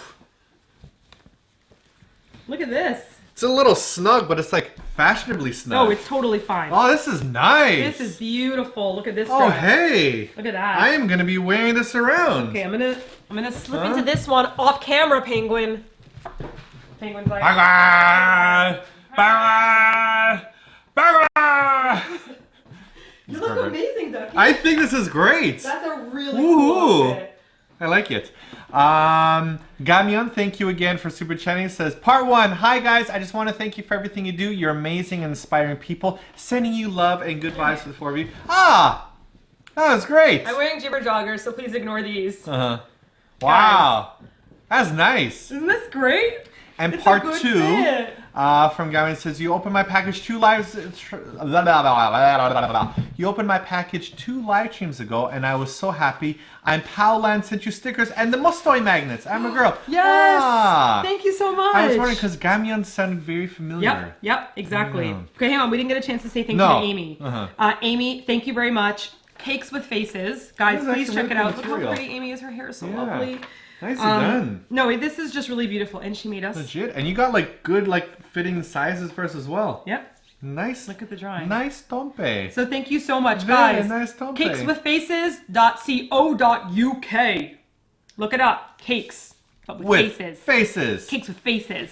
Look at this! It's a little snug, but it's like fashionably snug. No, it's totally fine. Oh, this is nice! This is beautiful. Look at this Oh, dress. hey! Look at that. I am gonna be wearing this around. Okay, I'm gonna slip into this one off camera, Penguin. Penguin's like... You look amazing, Ducky. I think this is great. That's a really cool outfit. I like it. Gamion, thank you again for super chatting. Says, part 1, hi guys, I just want to thank you for everything you do. You're amazing and inspiring people. Sending you love and good vibes to the 4 of you. Ah! That was great. I'm wearing jibber joggers, so please ignore these. Wow. Guys. That's nice. Isn't this great? And it's part 2 from Gavin says, you opened my package 2 You opened my package 2 live streams ago, and I was so happy. I'm Powland, sent you stickers and the Mustoy magnets. I'm a girl. Yes! Thank you so much. I was wondering because Gamion sounded very familiar. Yep, exactly. Okay, hang on. We didn't get a chance to say thank you to Amy. Amy, thank you very much. Cakes with Faces. Guys, please check it out. Look how pretty Amy is. Her hair is so lovely. Nicely done. No, this is just really beautiful, and she made us. Legit, and you got like good fitting sizes for us as well. Yep. Nice. Look at the drawing. Nice tompe. So thank you so much, guys. Very nice tompe. Cakeswithfaces.co.uk. Look it up. Cakes, but with faces. Faces. Cakes with faces.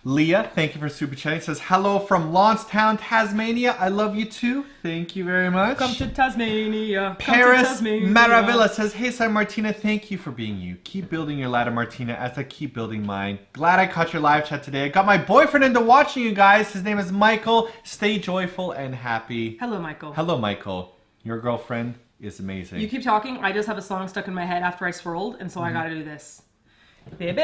Leah, thank you for super chatting. Says, hello from Launstown, Tasmania. I love you too. Thank you very much. Come to Tasmania. Paris Maravilla says, hey, Simon Martina, thank you for being you. Keep building your ladder, Martina, as I keep building mine. Glad I caught your live chat today. I got my boyfriend into watching you guys. His name is Michael. Stay joyful and happy. Hello, Michael. Hello, Michael. Your girlfriend is amazing. You keep talking. I just have a song stuck in my head after I swirled, and so I gotta do this. It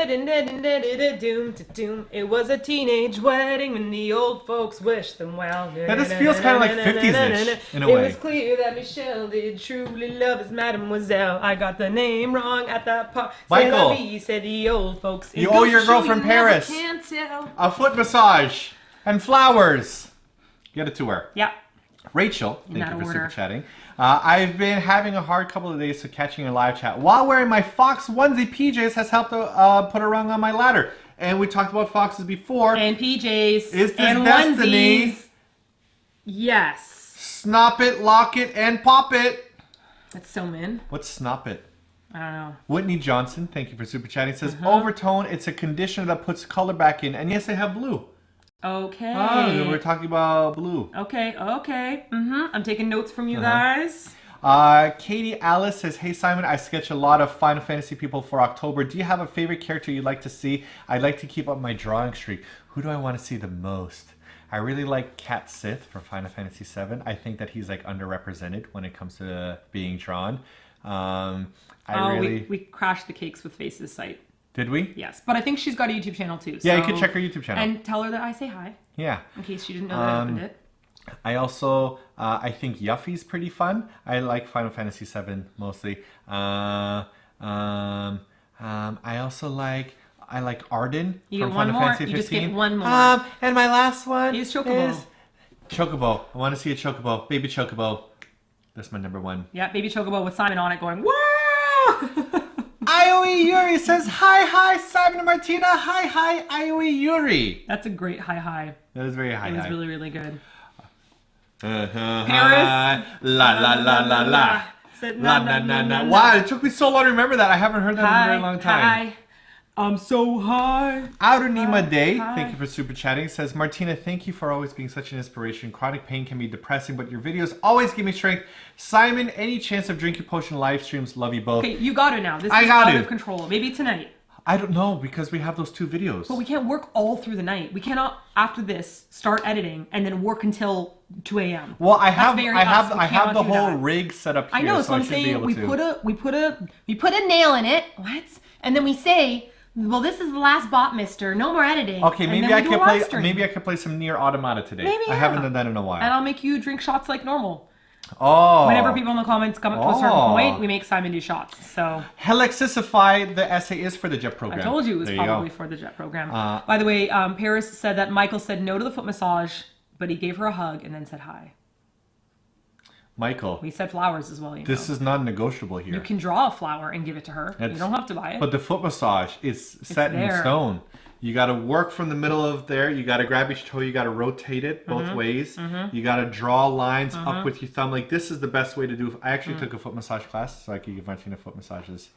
was a teenage wedding and the old folks wished them well. Yeah, this feels kind of like 50s-ish in a way. It was clear that Michelle did truly love his mademoiselle. I got the name wrong at that part. Michael, said the old folks. You owe your girlfriend Paris a foot massage and flowers. Get it to her. Yep. Rachel, thank you for super chatting. I've been having a hard couple of days, so catching a live chat while wearing my Fox onesie PJs has helped put a rung on my ladder. And we talked about Foxes before. And PJs. Is this and destiny? Onesies. Yes. Snop it, lock it, and pop it. That's so min. What's snop it? I don't know. Whitney Johnson, thank you for super chatting. Says, overtone, it's a conditioner that puts color back in. And yes, I have blue. Okay. Oh, we're talking about blue. Okay. I'm taking notes from you guys. Katie Alice says, hey Simon, I sketch a lot of Final Fantasy people for October. Do you have a favorite character you'd like to see? I'd like to keep up my drawing streak. Who do I want to see the most? I really like Cat Sith from Final Fantasy VII. I think that he's like underrepresented when it comes to being drawn. We crashed the Cakes with Faces site. Did we? Yes, but I think she's got a YouTube channel too. Yeah, you can check her YouTube channel. And tell her that I say hi. Yeah. In case she didn't know that I opened it. I also, I think Yuffie's pretty fun. I like Final Fantasy VII mostly. I also like Arden from Final Fantasy 15. You just get one more. And my last one is Chocobo. Chocobo. I want to see a Chocobo. Baby Chocobo. That's my number one. Yeah, Baby Chocobo with Simon on it going, whoa! IOE Yuri says, hi, Simon and Martina. Hi, IOE Yuri. That's a great hi. That is very hi. It was really, really good. Paris. La. Said, na. Wow, it took me so long to remember that. I haven't heard that in a very long time. Hi. I'm so high. Aurunima Day, thank you for super chatting, says, Martina, thank you for always being such an inspiration. Chronic pain can be depressing, but your videos always give me strength. Simon, any chance of drinking potion live streams? Love you both. Okay, you got it now. This is out of control. Maybe tonight. I don't know, because we have those 2 videos. But we can't work all through the night. We cannot, after this, start editing and then work until 2 a.m. Well, I have the whole rig set up here. I know, so I'm saying we put a nail in it. What? And then we say, well, this is the last bot, mister. No more editing. Okay, maybe I could play some Nier Automata today. Maybe, I haven't done that in a while. And I'll make you drink shots like normal. Oh. Whenever people in the comments come up to a certain point, we make Simon do shots. So Helixify, the essay is for the JET program. I told you it was probably for the JET program. By the way, Paris said that Michael said no to the foot massage, but he gave her a hug and then said hi. Michael. We said flowers as well. This is non-negotiable here. You can draw a flower and give it to her. You don't have to buy it. But the foot massage is set in stone. You got to work from the middle of there. You got to grab each toe. You got to rotate it both ways. You got to draw lines up with your thumb. Like, this is the best way to do it. I actually took a foot massage class, so I could give Martina foot massages.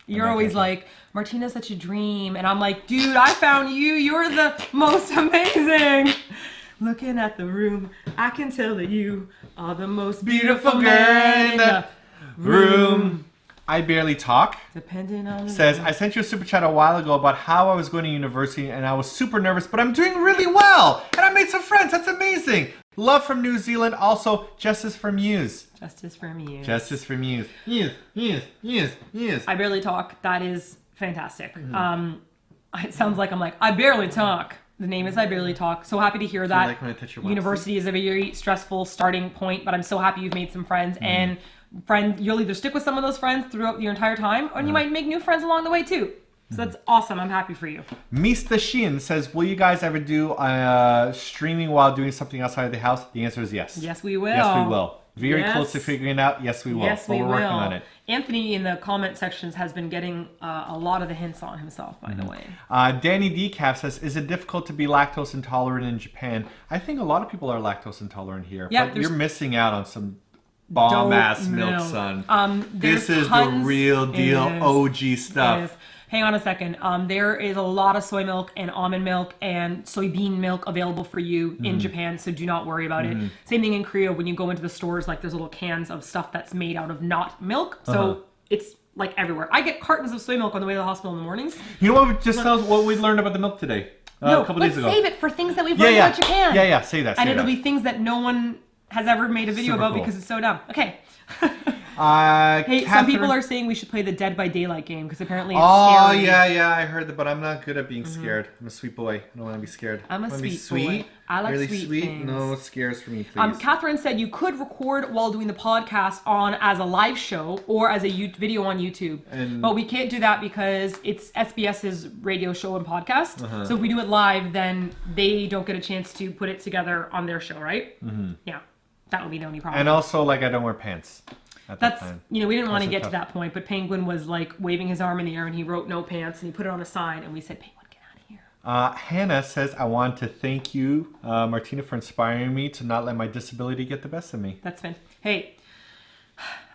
You're always like, Martina's such a dream. And I'm like, dude, I found you. You're the most amazing. Looking at the room, I can tell that you are the most beautiful girl in the room. I Barely Talk Depending on says, I sent you a super chat a while ago about how I was going to university and I was super nervous, but I'm doing really well. And I made some friends. That's amazing. Love from New Zealand. Also, Justice for Muse. Justice for Muse. Justice for Muse. Yes. I Barely Talk. That is fantastic. It sounds like I'm like, I barely talk. The name is I Barely Talk. So happy to hear that. Like when I touch your University is a very stressful starting point, but I'm so happy you've made some friends. And you'll either stick with some of those friends throughout your entire time, or you might make new friends along the way too. So that's awesome. I'm happy for you. Mista Shin says, will you guys ever do streaming while doing something outside of the house? The answer is yes. Yes, we will. Yes, we will. Very close to figuring it out. Yes, we will. Yes, we will. We're working on it. Anthony in the comment sections has been getting a lot of the hints on himself, by the way. Danny Decaf says, is it difficult to be lactose intolerant in Japan? I think a lot of people are lactose intolerant here. Yeah, but you're missing out on some bomb-ass milk, son. This is the real deal OG stuff. Hang on a second. There is a lot of soy milk and almond milk and soybean milk available for you in Japan, so do not worry about it. Same thing in Korea. When you go into the stores, like there's little cans of stuff that's made out of not milk, so it's like everywhere. I get cartons of soy milk on the way to the hospital in the mornings. You know what? Just tell us what we learned about the milk today. A couple days ago. Let's save it for things that we've learned about Japan. Yeah, say that. And it'll be things that no one has ever made a video about because it's so dumb. Okay. Some people are saying we should play the Dead by Daylight game because apparently it's scary. Yeah, I heard that, but I'm not good at being scared. I'm a sweet boy. I don't want to be scared. I'm a sweet boy. I like really sweet things. No scares for me, please. Catherine said you could record while doing the podcast as a live show or as a video on YouTube, but we can't do that because it's SBS's radio show and podcast. So if we do it live, then they don't get a chance to put it together on their show, right? Yeah, that would be the only problem. And also, I don't wear pants. That's we didn't want to get to that point, but Penguin was waving his arm in the air and he wrote no pants and he put it on a sign and we said, Penguin, get out of here. Hannah says, I want to thank you, Martina, for inspiring me to not let my disability get the best of me. That's fine. Hey,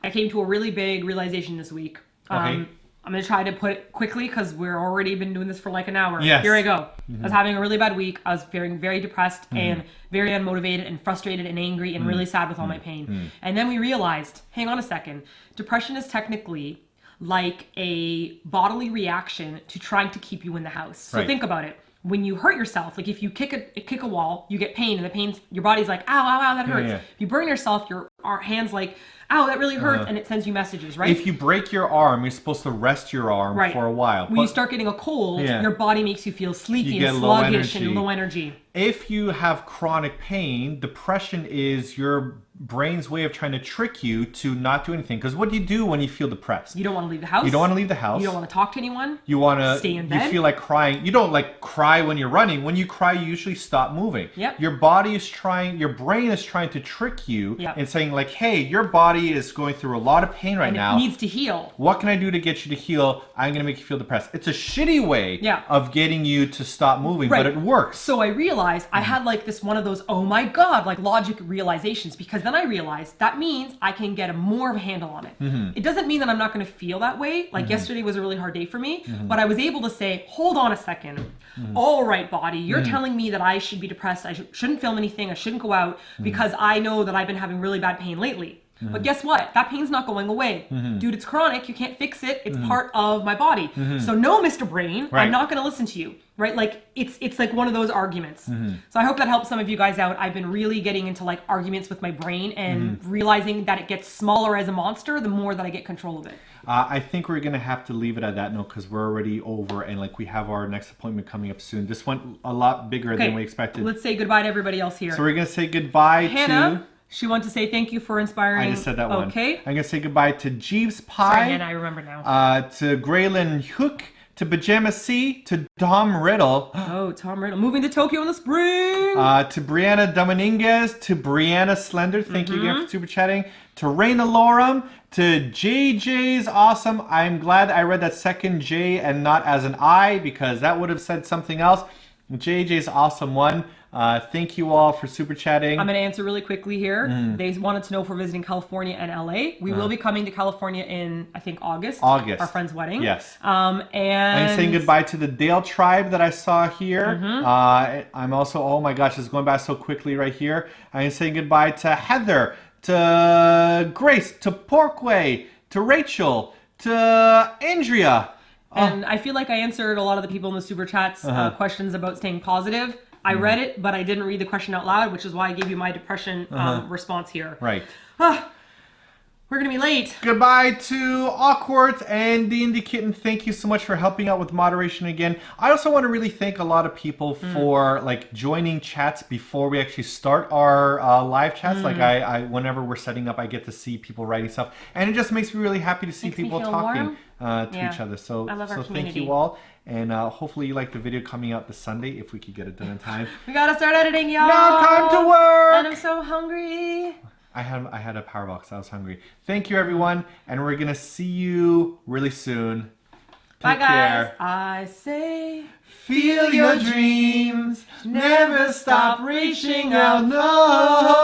I came to a really big realization this week. Okay. I'm going to try to put it quickly because we're already been doing this for an hour. Yes. Here I go. I was having a really bad week. I was feeling very depressed and very unmotivated and frustrated and angry and really sad with all my pain. And then we realized, hang on a second, depression is technically like a bodily reaction to trying to keep you in the house. So think about it. when you hurt yourself, like if you kick a wall, you get pain, and the pain, your body's like, ow, ow, ow, that hurts. Yeah. If you burn yourself, our hands like, ow, that really hurts, and it sends you messages, right? If you break your arm, you're supposed to rest your arm for a while. When you start getting a cold, your body makes you feel sleepy and sluggish and low energy. If you have chronic pain, depression is your brain's way of trying to trick you to not do anything. Because what do you do when you feel depressed? You don't want to leave the house. You don't want to leave the house. You don't want to talk to anyone. You want to stay in bed. You feel like crying. You don't like cry when you're running. When you cry, you usually stop moving. Yep. Your body is trying, your brain is trying to trick you and saying like, hey, your body is going through a lot of pain right now. It needs to heal. What can I do to get you to heal? I'm going to make you feel depressed. It's a shitty way of getting you to stop moving, but it works. So I realized I had like this one of those, oh my God, like logic realizations, because then I realized that means I can get more of a handle on it. It doesn't mean that I'm not going to feel that way. Like yesterday was a really hard day for me, but I was able to say, hold on a second. All right, body, you're telling me that I should be depressed. I shouldn't film anything. I shouldn't go out because I know that I've been having really bad pain lately. But guess what? That pain's not going away. Dude, it's chronic. You can't fix it. It's part of my body. So no, Mr. Brain, I'm not going to listen to you. Right? Like it's like one of those arguments. So I hope that helps some of you guys out. I've been really getting into like arguments with my brain and realizing that it gets smaller as a monster the more that I get control of it. I think we're going to have to leave it at that note because we're already over and like we have our next appointment coming up soon. This went a lot bigger than we expected. Let's say goodbye to everybody else here. So we're going to say goodbye Hannah. She wants to say thank you for inspiring. I just said that one. Okay. I'm going to say goodbye to Jeeves Pie. Sorry, Hannah, I remember now. To Graylin Hook. To Pajama C. To Tom Riddle. Oh, Tom Riddle. Moving to Tokyo in the spring. To Brianna Dominguez. To Brianna Slender. Thank you again for super chatting. To Raina Loram. To JJ's Awesome. I'm glad I read that second J and not as an I because that would have said something else. JJ's Awesome one. Thank you all for super chatting. I'm going to answer really quickly here. They wanted to know if we're visiting California and LA. We will be coming to California in, I think, August. Our friend's wedding. Yes. And I'm saying goodbye to the Dale tribe that I saw here. I'm also, oh my gosh, it's going by so quickly right here. I'm saying goodbye to Heather, to Grace, to Porkway, to Rachel, to Andrea. And I feel like I answered a lot of the people in the super chats questions about staying positive. I read it, but I didn't read the question out loud, which is why I gave you my depression response here. Right. We're going to be late. Goodbye to Awkward and the Indie Kitten. Thank you so much for helping out with moderation again. I also want to really thank a lot of people for like joining chats before we actually start our live chats. Like I whenever we're setting up, I get to see people writing stuff. And it just makes me really happy to see people talking to each other. So, I love our thank you all. And hopefully you like the video coming out this Sunday if we could get it done in time. We got to start editing, y'all. Now time to work. And I'm so hungry. I had a power box. I was hungry. Thank you, everyone, and we're gonna see you really soon. Bye, guys. I say, feel your dreams. Never stop reaching out. No.